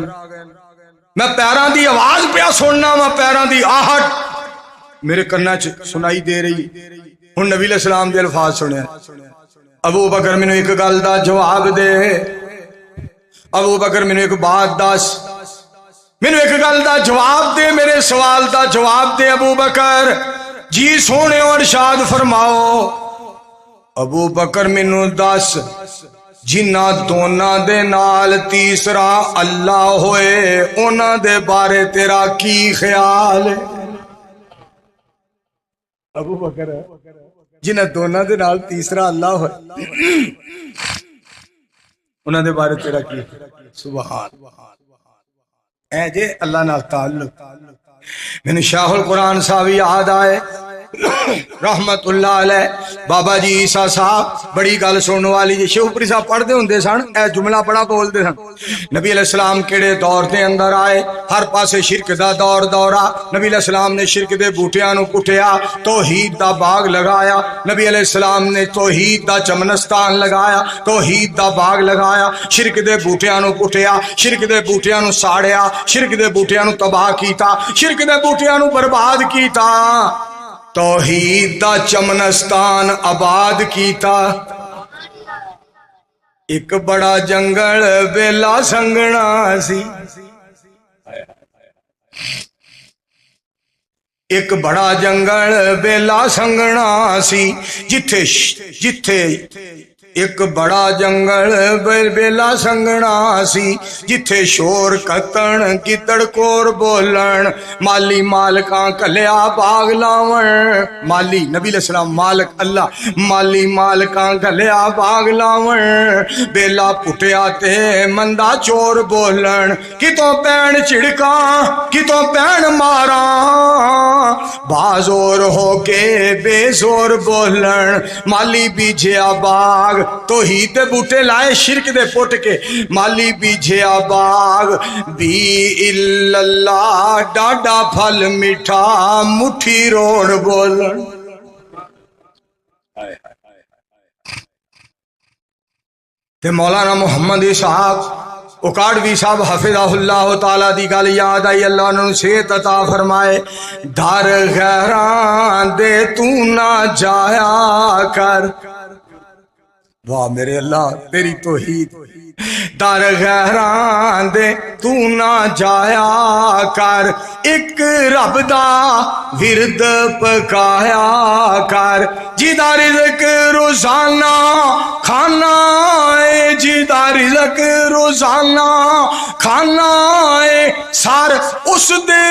A: میں پیراں دی آواز پیا سننا، میں پیراں دی آہٹ میرے کنا چ سنائی دے رہی۔ ہن نبی علیہ السلام دے الفاظ سنیا، ابو بکر مینوں ایک گل دا جواب دے، ابو بکر مینوں ایک بات دس، مینوں ایک گل دا جواب دے، میرے سوال دا جواب دے ابو بکر۔ جی سونے اور ارشاد فرماؤ۔ ابو بکر مینوں دس جنہ دوناں دے نال تیسرا اللہ ہوئے انہاں دے بارے تیرا کی خیال ہے؟ ابو بکر جنہ دونوں دے نال تیسرا اللہ ہوئے انہاں دے بارے تیرا کی؟ سبحان۔ اے جے اللہ نال تعلق۔ میں شاہ القرآن صاحب یاد آئے رحمت اللہ علیہ، بابا جی عیسیٰ صاحب بڑی گل سننے والی جی، شیوپری صاحب پڑھ دے ہوندے سن، اے جملہ بڑا بول دے سن۔ نبی علیہ السلام کیڑے دور دے اندر آئے، ہر پاسے شرک دا دور دورا، نبی علیہ السلام نے شرک دے بوٹیاں نو پٹیا، توحید دا باغ لگایا، نبی علیہ السلام نے توحید دا چمنستان لگایا، توحید دا باغ لگایا، شرک دے بوٹیاں نو پٹیا، شرک دے بوٹیاں نو ساڑیا، شرک دے بوٹیاں نو تباہ کیتا، شرک دے بوٹیاں نو برباد کیتا، توحید دا چمنستان آباد کیتا۔ ایک بڑا جنگل بیلا سنگنا سی، ایک بڑا جنگل بیلا سنگنا سی جتھے جتھے ایک بڑا جنگل بیلا سنگنا سی جتھے شور کتن گدڑ کور بولن مالی مالکاں کلیا باغ لاون مالی نبی علیہ السلام مالک اللہ مالی مالکاں کلیا باغ لاون بیلا پٹیا تے مندا چور بولن کتوں پین چڑکاں کتوں پین ماراں بازور ہو کے بے زور بولن مالی بیجیا باغ تو ہی تے بوٹے لائے شرک دے پٹ کے مالی بیجیا باغ بھی اللہ ڈاڈا پھل میٹھا مٹھی روڑ بولن تے مولانا محمد صاحب اکاڑوی صاحب حفظہ اللہ تعالیٰ دی گل یاد آئی اللہ نے صحت عطا فرمائے دھر غیران دے تو نہ جایا کر واہ میرے اللہ تیری توحید در غیران دے تو نہ جایا کر ایک رب دا ورد پکایا کر جیدہ رزق روزانہ کھانا ہے جیدہ رزق روزانہ کھانا ہے سر اس دے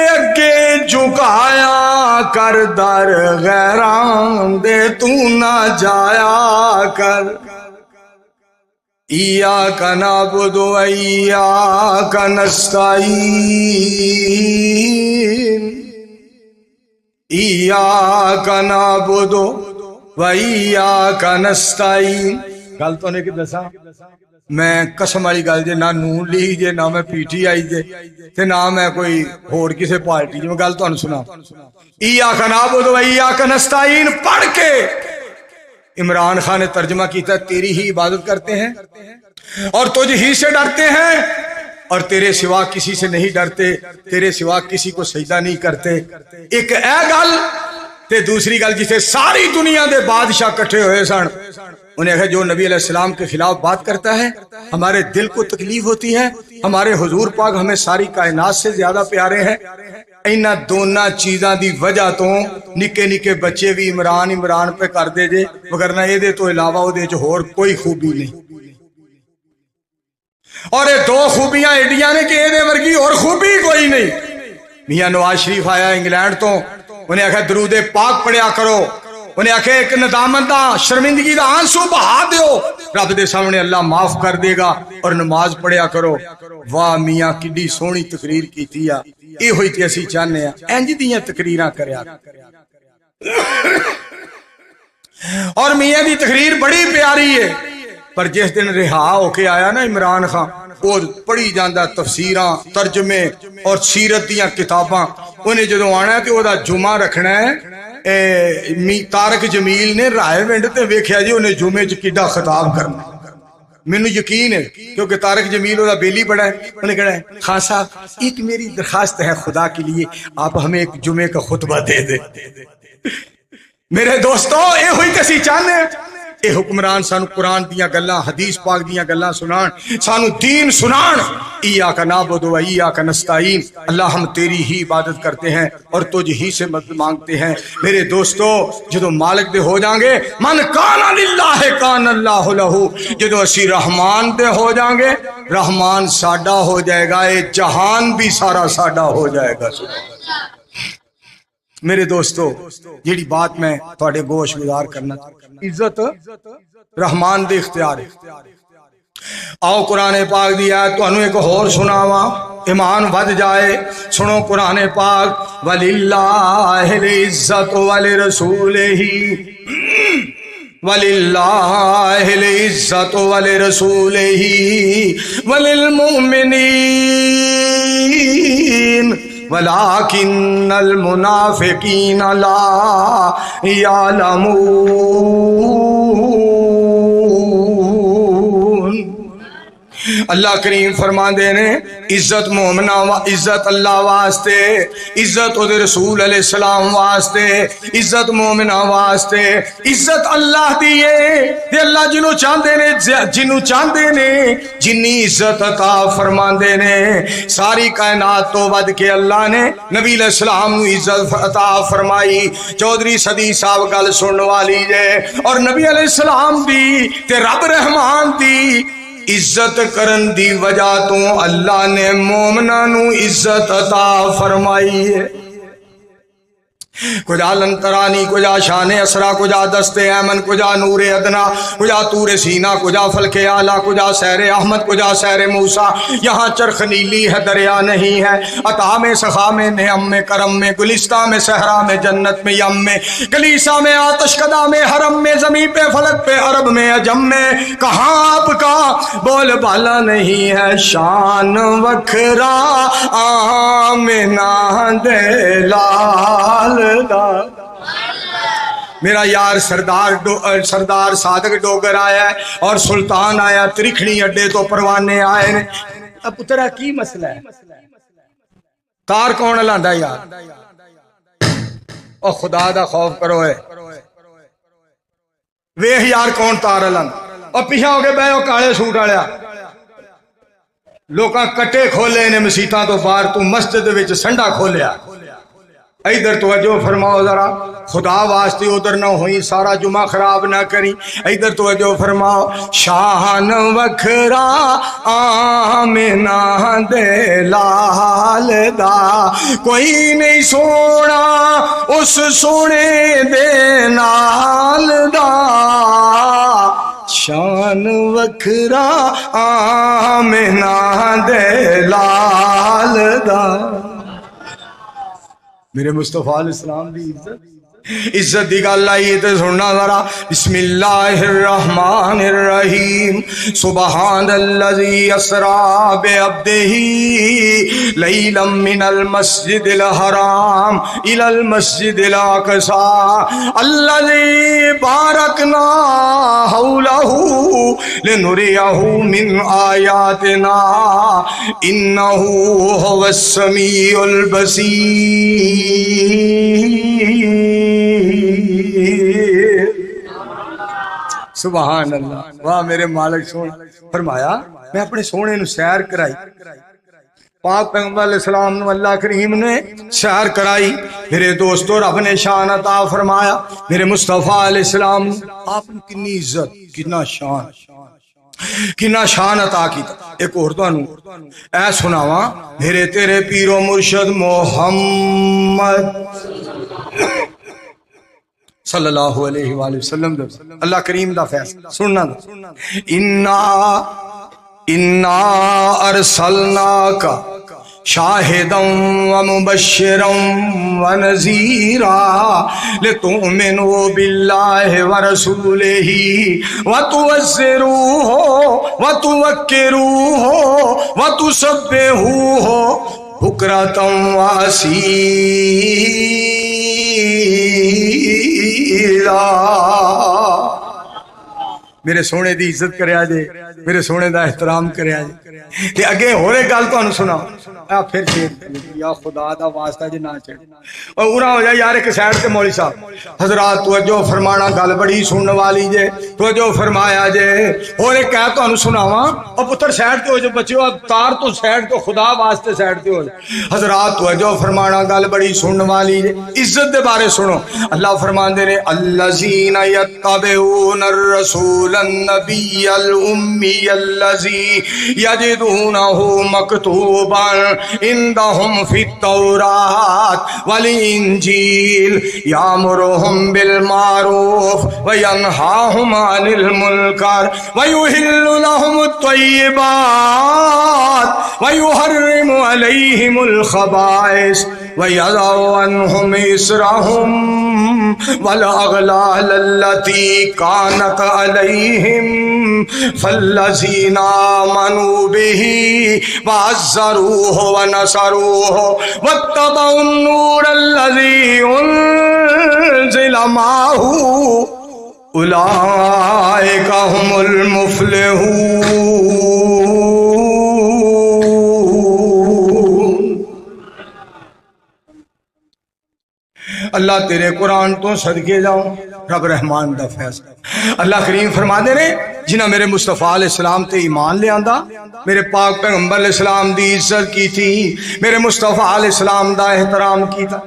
A: اگے جھکایا کر در غیران دے تو نہ جایا کر ایاک نعبد و ایاک نستعین ایاک نعبد و ایاک نستعین گل تو نہیں کہ دسا میں قسم والی گل جے نہ نون لیگ جے نہ میں پی ٹی آئی جے تے نہ میں کوئی ہور کسے پارٹی جے میں گل تو سنا ایاک نعبد و ایاک نستعین پڑھ کے عمران خان نے ترجمہ کیتا تیری ہی عبادت کرتے ہیں اور تجھ ہی سے ڈرتے ہیں اور تیرے سوا کسی سے نہیں ڈرتے تیرے سوا کسی کو سجدہ نہیں کرتے ایک اے گل تے دوسری گل جسے ساری دنیا دے بادشاہ کٹھے ہوئے سن انہیں کہا جو نبی علیہ السلام کے خلاف بات کرتا ہے ہمارے دل کو تکلیف ہوتی ہے ہمارے حضور پاک ہمیں ساری کائنات سے زیادہ پیارے ہیں اینا دونہ چیزاں دی وجہ تو نکے نکے بچے بھی عمران عمران پہ کر دے جے وگرنہ یہ دے تو علاوہ وہ دے جو ہور کوئی خوبی نہیں اور یہ دو خوبیاں ایڈیاں نے کہ یہ دے ورگی اور خوبی کوئی نہیں میاں نواز شریف آیا انگلینڈ تو انہیں آکھا درود پاک پڑھیا کرو انہیں آکھے ایک ندامت دا شرمندگی دا آنسو بہا دیو رب دے سامنے اللہ معاف کر دے گا اور نماز پڑھیا کرو واہ میاں کڈی سونی تقریر کی تیا اے ہوئی تے اسی چاہنے ہیں انج دیاں تقریراں کریا اور میاں دی تقریر بڑی پیاری ہے پر جس دن رہا ہو کے آیا نا عمران خان وہ پڑھی جاندہ تفسیراں ترجمے اور سیرت دیاں کتاباں انہیں جدو آنا ہے کہ وہ دا جمعہ رکھنا ہے تارک جمیل نے رائے وینڈ تے ویکھیا جی انہیں جمعے چ کیڈا خطاب کرنا مینوں یقین ہے کیونکہ تارک جمیل وہ بیلی پڑا ہے انہیں کہا ہے خان صاحب ایک میری درخواست ہے خدا کے لیے آپ ہمیں ایک جمعے کا خطبہ دے دیں میرے دوستو اے ہوئی کسی چاہنے اے حکمران سانو قرآن دیاں گلاں حدیث پاک دیاں گلاں سنان سانو دین سنان ایاک نعبد و ایاک نستعین اللہ ہم تیری ہی عبادت کرتے ہیں اور تجھ ہی سے مدد مانگتے ہیں میرے دوستو جدو مالک دے ہو جائیں گے من کان للہ کان اللہ لہو جدو اسی رحمان دے ہو جائیں گے رحمان ساڈا ہو جائے گا اے جہان بھی سارا ساڈا ہو جائے گا میرے دوستو جیڑی بات میں تھوڑے گوش گزار کرنا عزت رحمان دے اختیار ہے آؤ قرآن پاک دی آیت تو انہوں ایک اور سناوا ایمان ود جائے سنو قرآن پاک وَلِلَّهِ الْعِزَّةُ وَلِرَسُولِهِ وَلِلَّهِ الْعِزَّةُ وَلِرَسُولِهِ وَلِلْمُؤْمِنِينَ وَلَكِنَّ الْمُنَافِقِينَ لَا يَعْلَمُونَ اللہ کریم فرماندے نے عزت مومنا عزت اللہ واسطے، عزت او دے رسول علیہ السلام واسطے، عزت مومنا واسطے، عزت اللہ دی ہے تے اللہ جنوں چاہندے نے جنی عزت عطا فرماندے نے۔ ساری کائنات تو ود کے اللہ نے نبی علیہ السلام نو عزت عطا فرمائی۔ 14ویں صدی صاحب گل سنن والی جے، اور نبی علیہ السلام دی تے رب رحمان دی عزت کرن دی وجہ تو اللہ نے مومناں نو عزت عطا فرمائی ہے۔ کجا لنترانی، کجا شان اسرا، کجا دست ایمن، کجا نور ادنا، کجا طور سینا، کجا فلک اعلیٰ، کجا سیر احمد، کجا سیر موسیٰ۔ یہاں چرخ نیلی ہے دریا نہیں ہے، عطا میں سخا میں نعم میں کرم میں، گلستہ میں صحرا میں جنت میں یم میں، کلیسا میں آتش کدا میں حرم میں، زمین پہ فلک پہ عرب میں عجم میں، کہاں آپ کا بول بالا نہیں ہے شان وکھرا آمنہ دے لال دا۔ میرا یار سردار صادق ڈوگر آیا ہے اور سلطان آیا، ترکھنی اڈے تو پروانے آئے نے۔ اب پترا کی مسئلہ ہے؟ تار کون لاندا یار؟ او خدا دا خوف کرو ہے، ویکھ یار کون تار لاندا۔ اور پیچھے ہو کے بیٹھو کالے سوٹ والیا، لوکاں کٹے کھولے نے مسیتاں تو باہر، تو مسجد وچ سنڈا کھولیا۔ ادھر توجہ فرماؤ ذرا، خدا واسطے ادھر نہ ہوئی، سارا جمعہ خراب نہ کریں۔ ادھر توجہ فرماؤ، شان وکھرا آمنہ دے لال دا، کوئی نہیں سونا اس سونے دے نال دا، شان وکھرا آمنہ دے لال دا۔ میرے مصطفیٰ علیہ السلام دی عزت دی گل آئی تے سننا ذرا۔ بسم اللہ الرحمن الرحیم، سبحان الذی اسریٰ بعبدہ لیلا من المسجد الحرام الی المسجد الاقصی الذی بارکنا حولہ لنریہ من آیاتنا انہ هو السمیع البصیر۔ سبحان اللہ، واہ میرے مالک سون۔ فرمایا میں اپنے سونے نو سیر کرائی، پاک پیغمبر علیہ السلام نو اللہ کریم نے سیر کرائی۔ میرے دوستو رب نے شان عطا فرمایا میرے مصطفیٰ علیہ السلام، آپ نے کنی عزت، کنا شان عطا کیتا۔ ایک اور تانوں اے سناواں، میرے تیرے پیر و مرشد محمد صلی اللہ علیہ وآلہ وسلم اللہ کریم دا فیصلہ سننا دا۔ انا ارسلناک شاہدا ومبشرا ونذیرا لتؤمنوا باللہ ورسولہ وتعزروہ وتوقروہ وتسبحوہ بکرۃ واصیلا۔ میرے سونے دی عزت کریا جے، میرے سونے دا احترام کریا جے۔ تے اگے ہور ایک گل تانوں سنا، پھر یا خدا دا واسطہ جے نہ چڑھ اور اورا ہو جائے یار ایک سائڈ تے مولوی صاحب حضرات توجہ فرمانا، گل بڑی سنن والی جے، توجہ فرمایا جے۔ اور ایک کہہ تانوں سناواں، او پتر سائڈ تے ہو جے بچیو، تار تو سائڈ تو خدا واسطے سائڈ تے ہو جائے۔ حضرات توجہ فرمانا، گل بڑی سنن والی جے۔ عزت دے بارے سنو، اللہ فرماندے نے الذین یتبعون الرسول النبی الامی الذی یجدونہ مکتوبا عندہم فی التوراۃ والانجیل یامرہم بالمعروف وینہاہم عن المنکر ویحل لہم الطیبات ویحرم علیہم الخبائث وَيَضَعُ عَنْهُمْ إِصْرَهُمْ وَالْأَغْلَالَ الَّتِي كَانَتْ عَلَيْهِمْ فَالَّذِينَ آمَنُوا بِهِ وَعَزَّرُوهُ وَنَصَرُوهُ وَاتَّبَعُوا النُّورَ الَّذِي أُنزِلَ مَعَهُ أُولَئِكَ هُمُ الْمُفْلِحُونَ۔ اللہ تیرے قرآن تو صدقے جاؤں رب رحمان دا فیصلہ اللہ کریم فرما دے رہے جنہ میرے مصطفیٰ علیہ السلام تے ایمان لے آندا میرے پاک پیغمبر علیہ السلام دی عزت کی تھی میرے مصطفیٰ علیہ السلام دا احترام کی تھا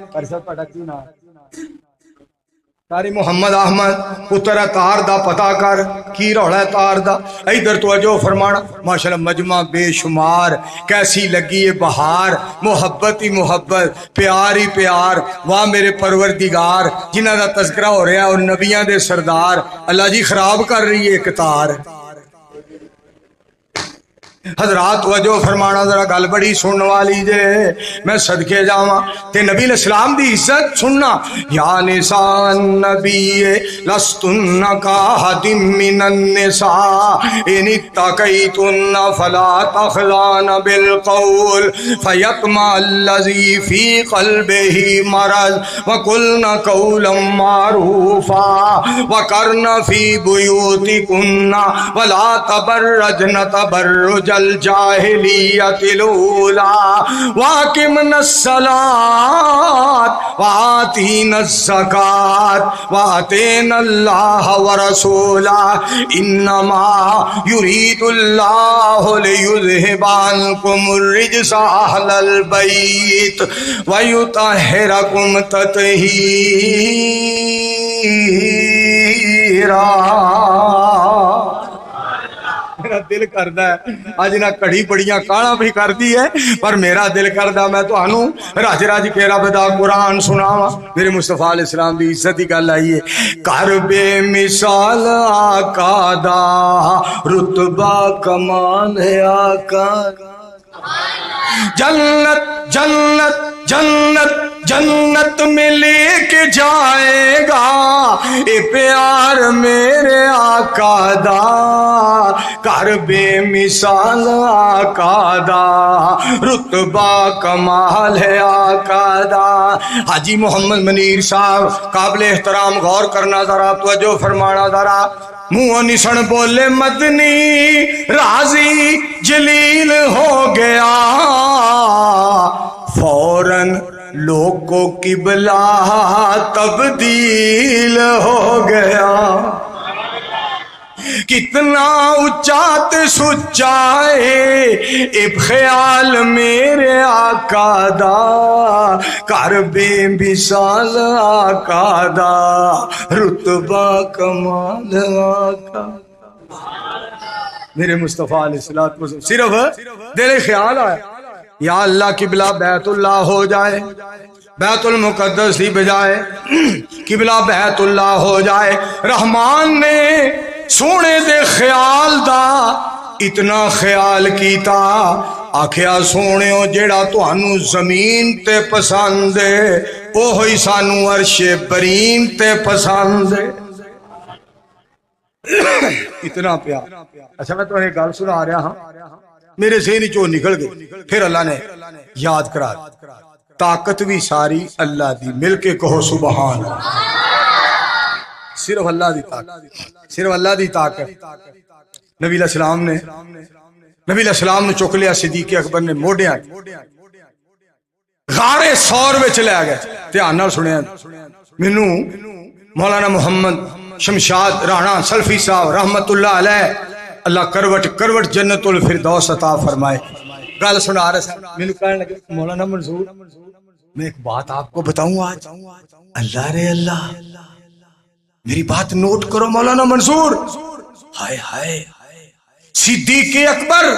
A: ساری محمد احمد پتر تار دا پتا کر کی روڑا ہے تار دا ادھر توجہ فرمانا ماشاءاللہ مجمع بے شمار کیسی لگی ہے بہار محبت ہی محبت پیار ہی پیار واہ میرے پروردگار جنہ دا تذکرہ ہو رہا ہے اور نبیاں دے سردار اللہ جی خراب کر رہی ہے کتار حضرات وجہ فرمانا ذرا گل بڑی سنن والی جے میں صدقے جاواں تے نبی علیہ السلام دی عزت سننا یا نساء النبی لستن کاحد من النساء ان اتقیتن فلا تخضعن بالقول فیطمع الذی فی قلبہ مرض وقلن قولا معروفا وقرن فی بیوتکن ولا تبرجن تبرج الجاہلیت الاولی واقمن الصلاة وآتین الزکاة وآتین اللہ ورسولہ انما یرید اللہ لیذہب عنکم الرجس اہل البیت ویطہرکم تطہیرا میرا دل کردا ہے آج نہ کڑی بڑیاں کالا بھی کر دی ہے پر میرا دل کردا میں تو انہوں راج راج کے رب دا قرآن سناواں میرے مصطفیٰ علیہ السلام دی عزت کی گل آئی ہے کر بے مثال آقا دا رتبہ کمال ہے آقا جنت جنت جنت جنت میں لے کے جائے گا اے پیار میرے آقا دا کر بے مثال آقا دا رتبہ کمال ہے آقا دا حاجی محمد منیر صاحب قابل احترام غور کرنا ذرا توجہ فرمانا ذرا منہ نشن بولے مدنی راضی جلیل ہو گیا فوراً لوگوں کی بلا تبدیل ہو گیا کتنا اچات سچائے اب خیال میرے آقا دا کر بے مثال آقا دا رتبہ کمال آقا میرے مصطفیٰ علیہ السلام صرف دل خیال آیا یا اللہ قبلہ بیت اللہ ہو جائے بیت المقدس ہی بجائے قبلہ بیت اللہ ہو جائے رحمان نے سونے دے خیال دا اتنا خیال کیتا آکھیا سونےو جیڑا تانوں زمین تے پسند ہے اوہی سانوں عرش برین تے پسند ہے اتنا پیار اچھا میں تمہیں گل سنا رہا ہاں میرے ذہن چوں نکل گئی پھر اللہ نے یاد کرا طاقت بھی ساری اللہ دی مل کے کہو سبحان اللہ صرف اللہ دی طاقت صرف اللہ دی طاقت نبی علیہ السلام نے چک لیا صدیق اکبر نے موڑیاں غارے سور وچ لے گئے دھیان نال سنیا مینوں مولانا محمد شمشاد رانا سلفی صاحب رحمت اللہ علیہ اللہ کروٹ کروٹ جنت الفردوس عطا فرمائے گل سنا رہا تھا میں نے کہنے لگا مولانا منظور میں ایک بات آپ کو بتاؤں آج اللہ رے اللہ میری بات نوٹ کرو مولانا منظور ہائے ہائے صدیق اکبر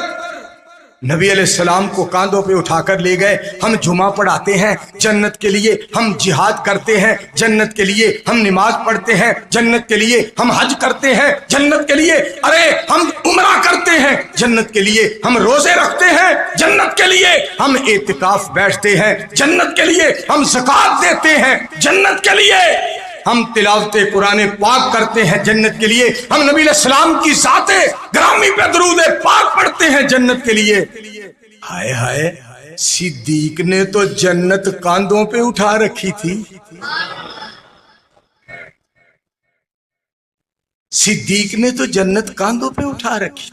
A: نبی علیہ السلام کو کاندھوں پہ اٹھا کر لے گئے ہم جمعہ پڑھاتے ہیں جنت کے لیے ہم جہاد کرتے ہیں جنت کے لیے ہم نماز پڑھتے ہیں جنت کے لیے ہم حج کرتے ہیں جنت کے لیے ارے ہم عمرہ کرتے ہیں جنت کے لیے ہم روزے رکھتے ہیں جنت کے لیے ہم اعتکاف بیٹھتے ہیں جنت کے لیے ہم زکوٰۃ دیتے ہیں جنت کے لیے ہم تلاوت قرآن پاک کرتے ہیں جنت کے لیے ہم نبی علیہ السلام کی ذات گرامی پہ درود پاک پڑھتے ہیں جنت کے لیے ہائے ہائے صدیق نے تو جنت کاندھوں پہ اٹھا رکھی تھی صدیق نے تو جنت کاندھوں پہ اٹھا رکھی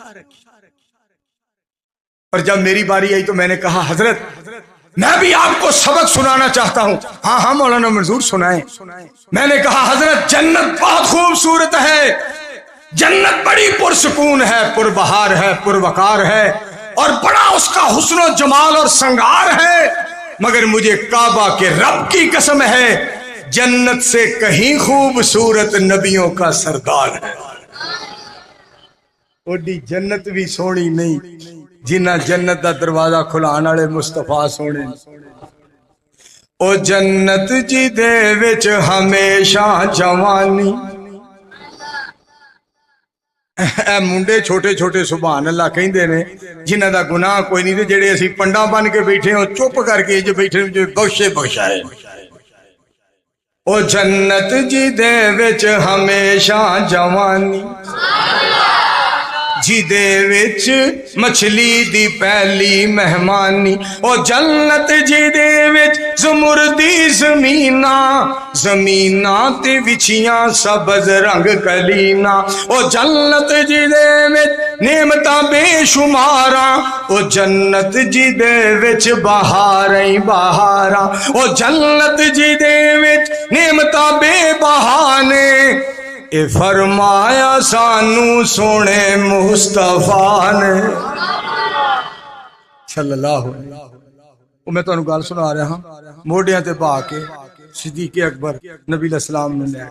A: اور جب میری باری آئی تو میں نے کہا حضرت میں بھی آپ کو سبق سنانا چاہتا ہوں۔ ہاں ہاں مولانا منظور سنائیں۔ میں نے کہا حضرت جنت بہت خوبصورت ہے، جنت بڑی پرسکون ہے، پربہار ہے، پروقار ہے، اور بڑا اس کا حسن و جمال اور سنگار ہے، مگر مجھے کعبہ کے رب کی قسم ہے جنت سے کہیں خوبصورت نبیوں کا سردار ہے۔ اوڈی جنت بھی سونی نہیں جنہ جنت دا دروازہ کھلان والے مصطفیٰ سونے۔ او جنت جی دے وچ ہمیشہ جوانی، اے منڈے چھوٹے چھوٹے سبحان اللہ کہندے نے جنہ دا گناہ کوئی نہیں، تے جڑے اسی پنڈا بن کے بیٹھے ہو چپ کر کے جو بیٹھے جو بخشے بخشائے۔ او جنت جی دے وچ ہمیشہ جوانی، جی دے وچ مچھلی دی پہلی مہمانی، او جنت جی دے وچ زمردی زمیناں تے وچھیاں سبز رنگ کلینا، او جنت جی دے وچ نعمتاں بے شماراں، او جنت جی دے وچ بہاراں بہاراں، او جنت جی دے وچ نعمتاں بے بہانے، اے فرمایا سانو سونے مصطفیٰ نے صلی اللہ علیہ وسلم۔ میں تانوں گل سنا رہا ہاں، موڈیاں تے بہا کے صدیق اکبر نبی علیہ السلام نے لے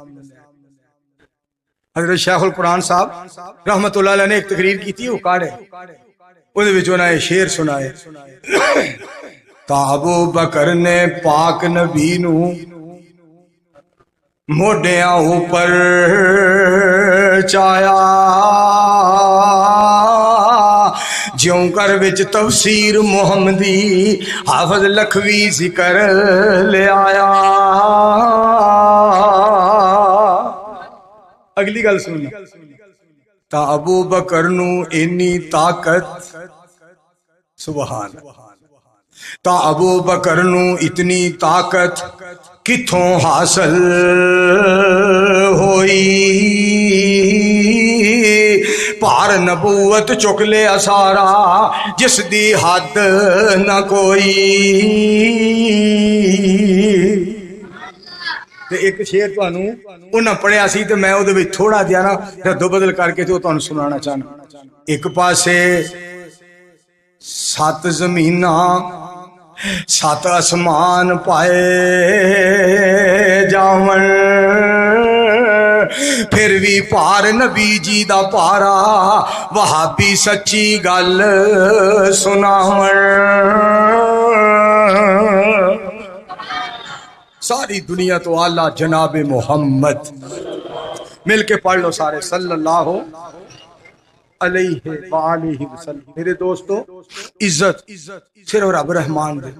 A: حضرت شیخ القرآن صاحب رحمت اللہ علیہ نے ایک تقریر کی تھی، وہ کاڑے وہ دے وچ انہاں نے شعر سنائے۔ تا ابو بکر نے پاک نبی نو موڈیاں اوپر چایا، جیوں کر وچ تفسیر محمدی حافظ لکھوی ذکر لے آیا۔ اگلی گل سننا، تا ابو بکر نو اینی طاقت، سبحان، تا ابو بکر نو اتنی طاقت کتھوں حاصل ہوئی، پار نبوت چک لے سارا جس دی حد نہ کوئی۔ تے ایک شعر تانوں انہاں پڑھیا سی تے میں او دے وچ تھوڑا جہا نا ردو بدل کر کے تے تانوں سنانا چاہنا۔ ایک پاسے 7 زمیناں 7 آسمان پائے جاون، پھر بھی پار نبی جی دا پارا وہابی سچی گل سناون۔ ساری دنیا تو اعلیٰ جناب محمد، مل کے پڑھ لو سارے صلی اللہ علیہ وآلہ وسلم۔ میرے دوستو، عزت صرف رب رحمان دے،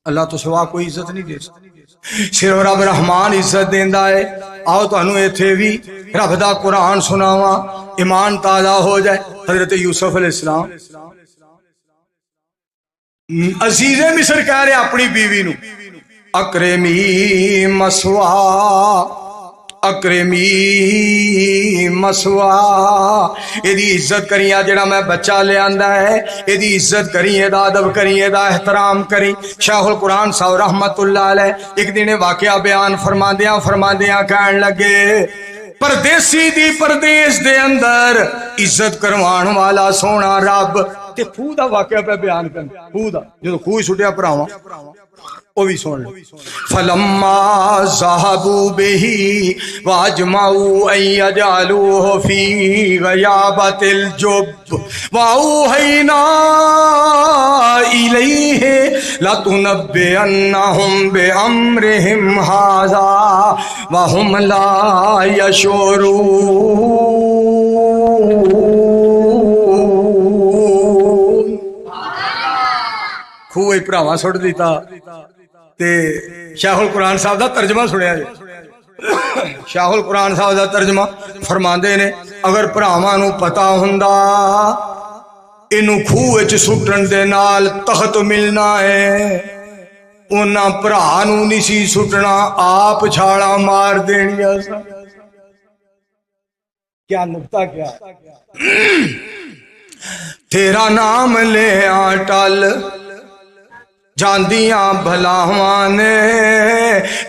A: اللہ تو سوا کوئی عزت نہیں دے سکتا، صرف رب رحمان عزت دیندا ہے۔ آؤ تانوں ایتھے بھی رب دا قرآن سناواں، ایمان تازہ ہو جائے۔ حضرت یوسف علیہ السلام عزیز مصر کہہ رہے اپنی بیوی نو، اکرمی مسوا اکرمی مسوا، ایدی عزت کریں، جڑا میں بچہ لے آندا ہے ایدی عزت کریں، ایدا ادب کریں، ایدا احترام کریں۔ شیخ القرآن صاحب رحمت اللہ علیہ ایک دن واقعہ بیان فرماندیاں کہن لگے، پردیسی دی پردیس دے اندر عزت کروان والا سونا رب، تے خوہ دا واقعہ پہ بیان کرنا، خوہ دا جو خوہ چھٹیا پراواں وہ بھی سن لو۔ فلما ذهبوا به واجمعوا ان يجعلوه في غيابة الجب واوحينا اليه لتنبئنهم بامرهم هذا وهم لا يشعرون۔ خوہ پراواں سٹ دیتا تے شیخ القرآن صاحب دا ترجمہ سنیا جی۔ شیخ القرآن صاحب دا ترجمہ فرماندے نے، اگر بھراواں نو پتا ہوندا اینو خوہ وچ سٹن دے نال تخت ملنا ہے، انہاں بھرا نو نہیں سی سٹنا، آپ چھاڑا مار دینیا سا۔ کیا نکتہ کیا تیرا نام لے ٹل جاندیاں بھلاواں نے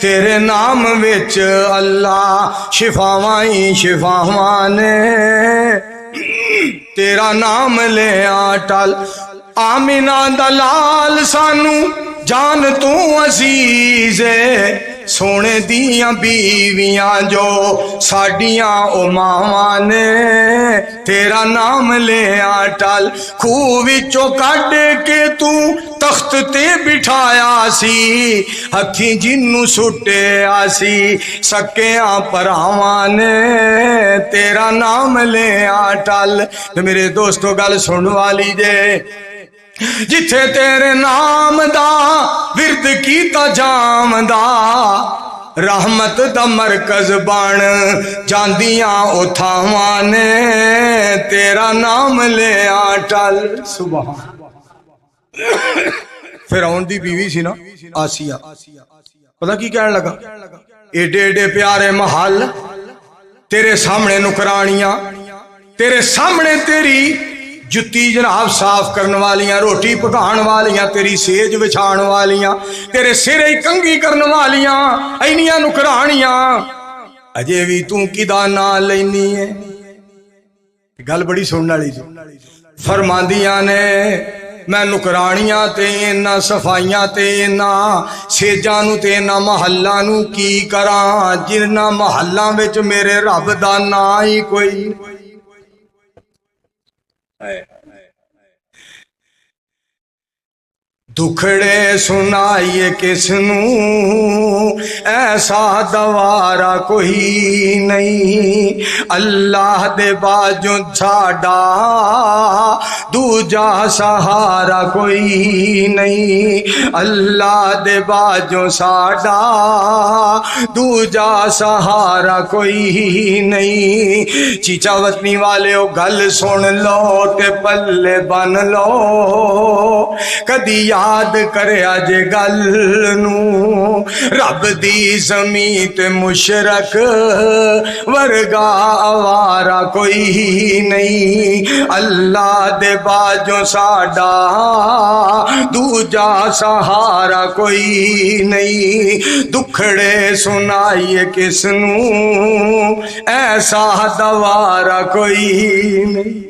A: تیرے نام وچ اللہ، شفاواں ہی شفاواں نے تیرا نام لیا ٹل۔ آمینہ دلال سانو جان تو عزیز ہے، سونے دیاں بیویاں جو ساڈیاں او ماواں نے تیرا نام لیا ٹل۔ خوہ وچوں کڈ کے تو تخت تے بٹھایا سی، ہتھیں جنوں سٹیا سی سکیاں پراواں نے تیرا نام لیا ٹل۔ تو میرے دوستو گل سن والی جے، جتھے تیرے نام دا ورد کیتا جام دا، رحمت دا مرکز بن جاندیاں اتھاواں نے تیرا نام لیا ٹل۔ سبحان۔ فرعون دی بیوی سی نا آسیہ، پتہ کی کہنے لگا، ایڈے ایڈے پیارے محل، تیرے سامنے نکرانیاں، تیرے سامنے تیری جتی جناب صاف کرن والیاں، روٹی پکان والیاں، تیری سیج بچھان والیاں، تیرے سرے کنگھی کرن والیاں، اینیاں نکرانیاں، اجے بھی تو کدا نام لینی ہے؟ گل بڑی سننے والی جو فرماندیاں نے میں نکرانیاں تے نہ صفائیاں تے نہ سیجاں نو تے نہ محلاں نو کی کراں جنہاں محلاں وچ میرے رب دا نام ہی کوئی۔ دکھڑے سنائیے کس نو ایسا دوارا کوئی نہیں، اللہ دے باجوں ساڈا دوجا سہارا کوئی نہیں، اللہ دے باجوں ساڈا دوجا سہارا کوئی نہیں۔ چیچا وطنی والے او گل سن لو تے پلے بن لو، کدی یاد کریا جے گل نو، رب دی زمین تے مشرک ورگا آوارا کوئی نہیں، اللہ دے باجوں ساڈا دوجا سہارا کوئی نہیں۔ دکھڑے سنائیے کس نو ایسا دوارا کوئی نہیں،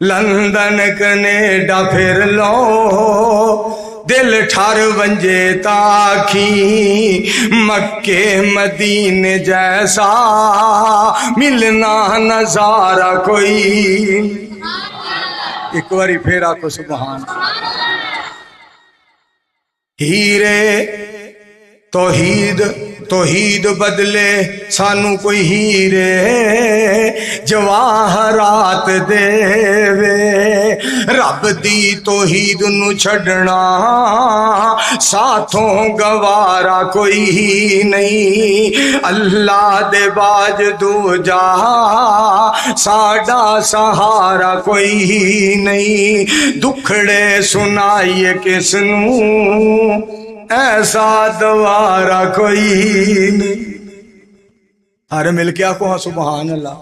A: لندن کینیڈا پھر لو دل ٹھار ونجے تاکھی، مکے مدینے جیسا ملنا نظارہ کوئی۔ ایک باری پھر آکو سبحان۔ ہیرے توحید بدلے سانو کوئی ہیرے جواہرات دے وے، رب دی توحید نو چھڑنا ساتھوں گوارا کوئی نہیں، اللہ دے باج دوجا ساڈا سہارا کوئی نہیں۔ دکھڑے سنائیے کس نو ایسا دوارا کوئی نہیں۔ سارے مل کے آکو ہاں سبحان اللہ۔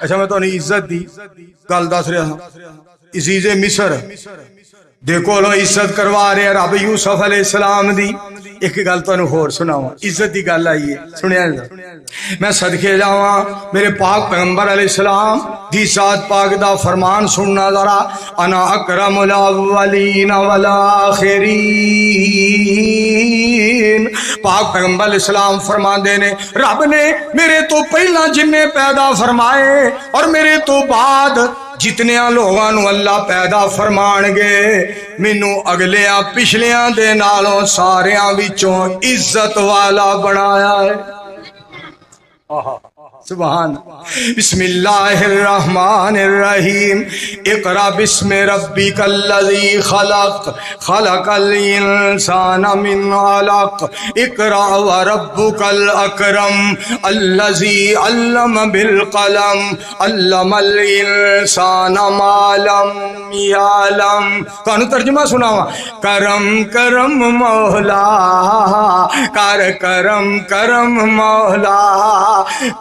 A: اچھا میں تو انہیں عزت دی گل دس رہا ہوں، عزیز مصر دیکھو لو عزت کروا رہے رب یوسف علیہ السلام دی۔ ایک گل تو انہوں ہور سناواں، عزت دی گل آئی ہے سنیا میں صدقے جاواں میرے پاک پیغمبر علیہ السلام دی ذات پاک دا فرمان سننا ذرا، انا اکرم الاولین والآخرین۔ پاک پیغمبر علیہ السلام فرمان دینے رب نے میرے تو پہلا جننے پیدا فرمائے اور میرے تو بعد جتنیاں لوگاں نو اللہ پیدا فرمان گے، مینوں اگلیاں پچھلیاں دے نالوں ساریاں وچوں عزت والا بنایا ہے۔ سبحان۔ بسم اللہ الرحمن الرحیم، اقرأ بسم ربک الذی خلق، خلق الانسان من علق، اقرأ وربک الاکرم الذی علم بالقلم، علم الانسان ما لم یعلم۔ کانو ترجمہ سناواں، کرم کرم مولا، کر کرم کرم مولا،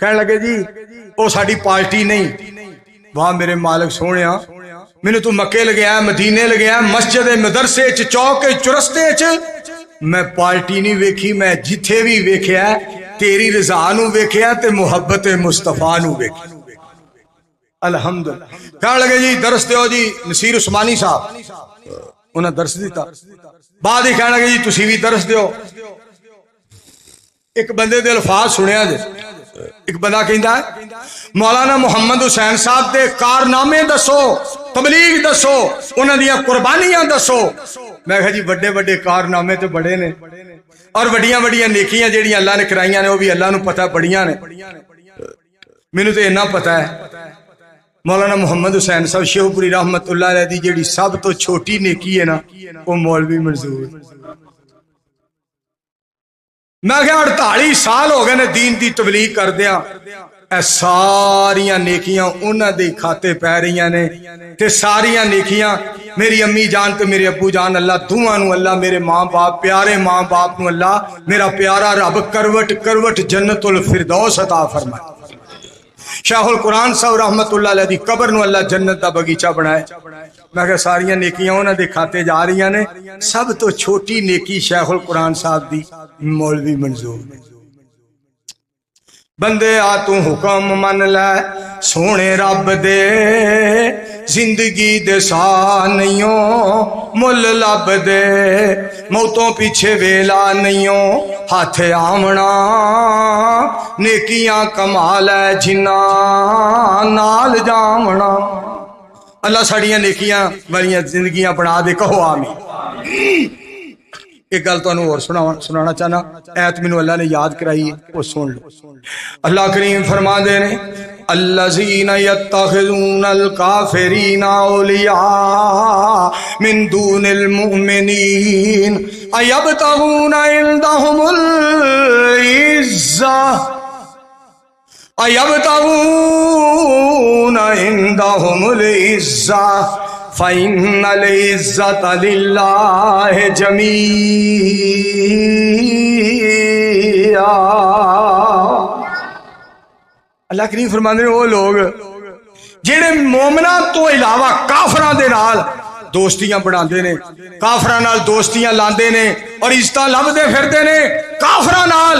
A: کہنے لگے جی وہ ساری پارٹی نہیں. واہ میرے مالک سونے مینو تو مکے لگیا مدینے لگیا مسجد مدرسے چوک چرستے میں پارٹی نہیں ویکھی. میں جتھے بھی ویکھیا تیری رضا نو ویکھیا تے محبت مصطفیٰ نو ویکھیا. الحمدللہ. کہنے لگے جی درس دیو جی. نصیر عثمانی صاحب انہیں درس دیتا. بعد ہی کہنے لگے جی تسی بھی درس دیو. ایک بندے دے الفاظ سنیا جی. ایک بندہ کہندا ہے مولانا محمد حسین صاحب دے کارنامے دسو, تبلیغ دسو, انہاں دیاں قربانیاں دسو. میں کہا جی بڑے بڑے کارنامے تے بڑے نے اور بڑیاں بڑیاں نیکیاں جیڑیاں اللہ نے کرائیاں نے وہ بھی اللہ نو پتہ بڑیاں نے. مینوں تے اتنا پتہ ہے مولانا محمد حسین صاحب شیخ پوری رحمت اللہ علیہ دی جیڑی سب تو چھوٹی نیکی ہے نا وہ مولوی منظور. میں کہ 48 سال ہو گئے نے دین دی تبلیغ کر دیا. اے ساریاں نیکیاں انہاں دے کھاتے پہ رہیاں نے تے ساریاں نیکیاں میری امی جان تے میرے ابو جان اللہ دوواں نو اللہ میرے ماں باپ پیارے ماں باپ نو اللہ میرا پیارا رب کروٹ کروٹ جنت الفردوس عطا فرمائے. شیخ القرآن صاحب رحمت اللہ علیہ دی قبر نو اللہ جنت دا بغیچہ بنائے. میں کہ ساریاں نیکیاں انہاں دے کھاتے جا رہی نے. سب تو چھوٹی نیکی شیخ القرآن صاحب دی مولوی منظور. بندے آ تو حکم من لے سونے رب دے زندگی دے سا نہیوں مل لب دے موتوں پیچھے ویلا نہیوں ہاتھ آمنا نیکیاں کمال ہے جنا نال جامنا. اللہ ساڑیاں نیکیاں والیاں زندگیاں بنا دے. کہو آمین. ایک گل تو اور سنانا چاہنا. ایت مینوں اللہ نے یاد کرائی وہ سن لو. اللہ کریم فرما دے نے الذین یتخذون الکافرین اولیاء من دون المؤمنین ایبتغون عندهم العزہ ایبتغون عندهم العزہ فَإِنَّ الْعِزَّةَ لِلَّهِ جَمِيعًا. اللہ کریم فرماندے نے وہ لوگ جڑے مومناں تو علاوہ کافراں دے نال دوستیاں بناندے نے, کافراں نال دوستیاں لاندے نے اور عزتاں لبدے پھردے نے, کافراں نال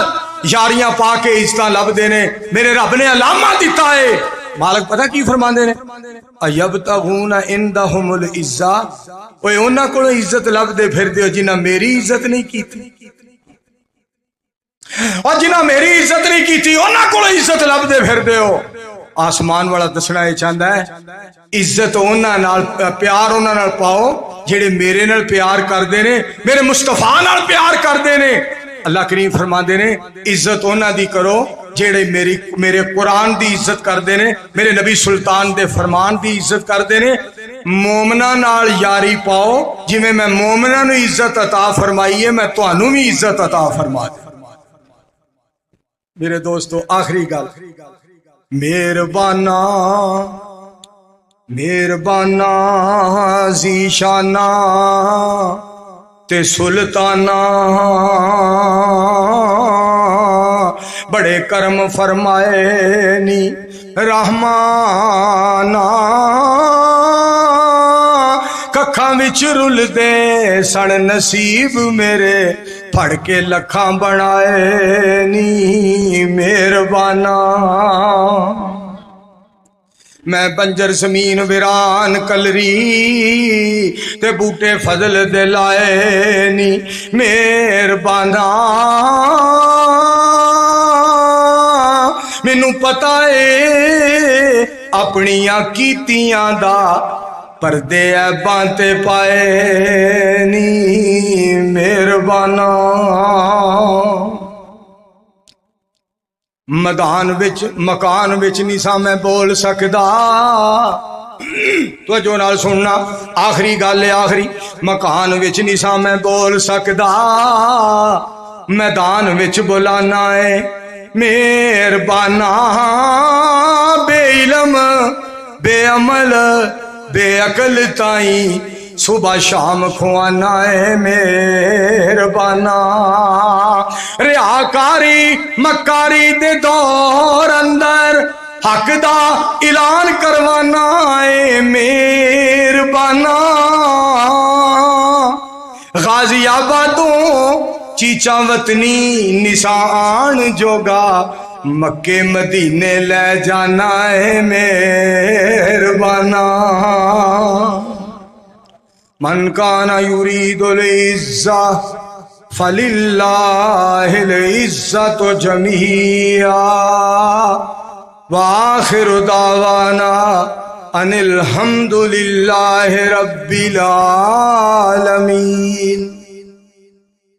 A: یاریاں پا کے عزتاں لبدے نے. میرے رب نے علامہ دیتا ہے. مالک پتہ کی فرماندے نے ایبتغون عندهم العزہ. اوے انہاں کولوں عزت لبدے پھردے ہو جنہاں میری عزت نہیں کیتی اور جنہاں میری عزت نہیں کیتی انہاں کولوں عزت لبدے پھردے ہو. آسمان والا دسنا یہ چاہتا ہے عزت انہاں نال پیار انہاں نال پاؤ جڑے میرے نال پیار کردے نے, میرے مصطفیٰ نال پیار کردے نے. اللہ کریم فرماندے نے عزت انہاں دی کرو جڑے میرے قرآن دی عزت کردے نے, میرے نبی سلطان دے فرمان دی عزت کردے نے. مومناں نال یاری پاؤ جویں میں مومناں نو عزت عطا فرمائی ہے میں تانوں بھی عزت عطا فرما دے. میرے دوستو آخری گل مہربانا مہربانا ذیشانہ تے سلطانہ بڑے کرم فرمائے نی رحمانا ککھاں وچ رل دے سن نصیب میرے پھڑ کے لکھاں بنائے نی مہربانا. میں بنجر زمین ویران کلری تے بوٹے فضل دے لائے نی مہربانا. مینوں پتہ ہے اپنیاں کیتیاں دا پردے عیباں تے پائے نی مہربانا. مدان وچ مکان وچ نہیں سا میں بول سکدا. توجہ نال سننا آخری گل ہے آخری. مکان وچ نہیں سا میں بول سکدا میدان وچ بولانا ہے مہربانا. بے علم بے عمل بے عقل تائیں صبح شام کھوانا ہے مہربانا. ریاکاری مکاری دے دور اندر حق دا اعلان کروانا اے مہربانا غازی آبادوں چیچا وطنی نشان جوگا مکے مدینے لے جانا ہے مہربانا من کان یرید العزہ فللہ العزت جمیعا وآخر دعوانا ان الحمد للہ رب العالمین.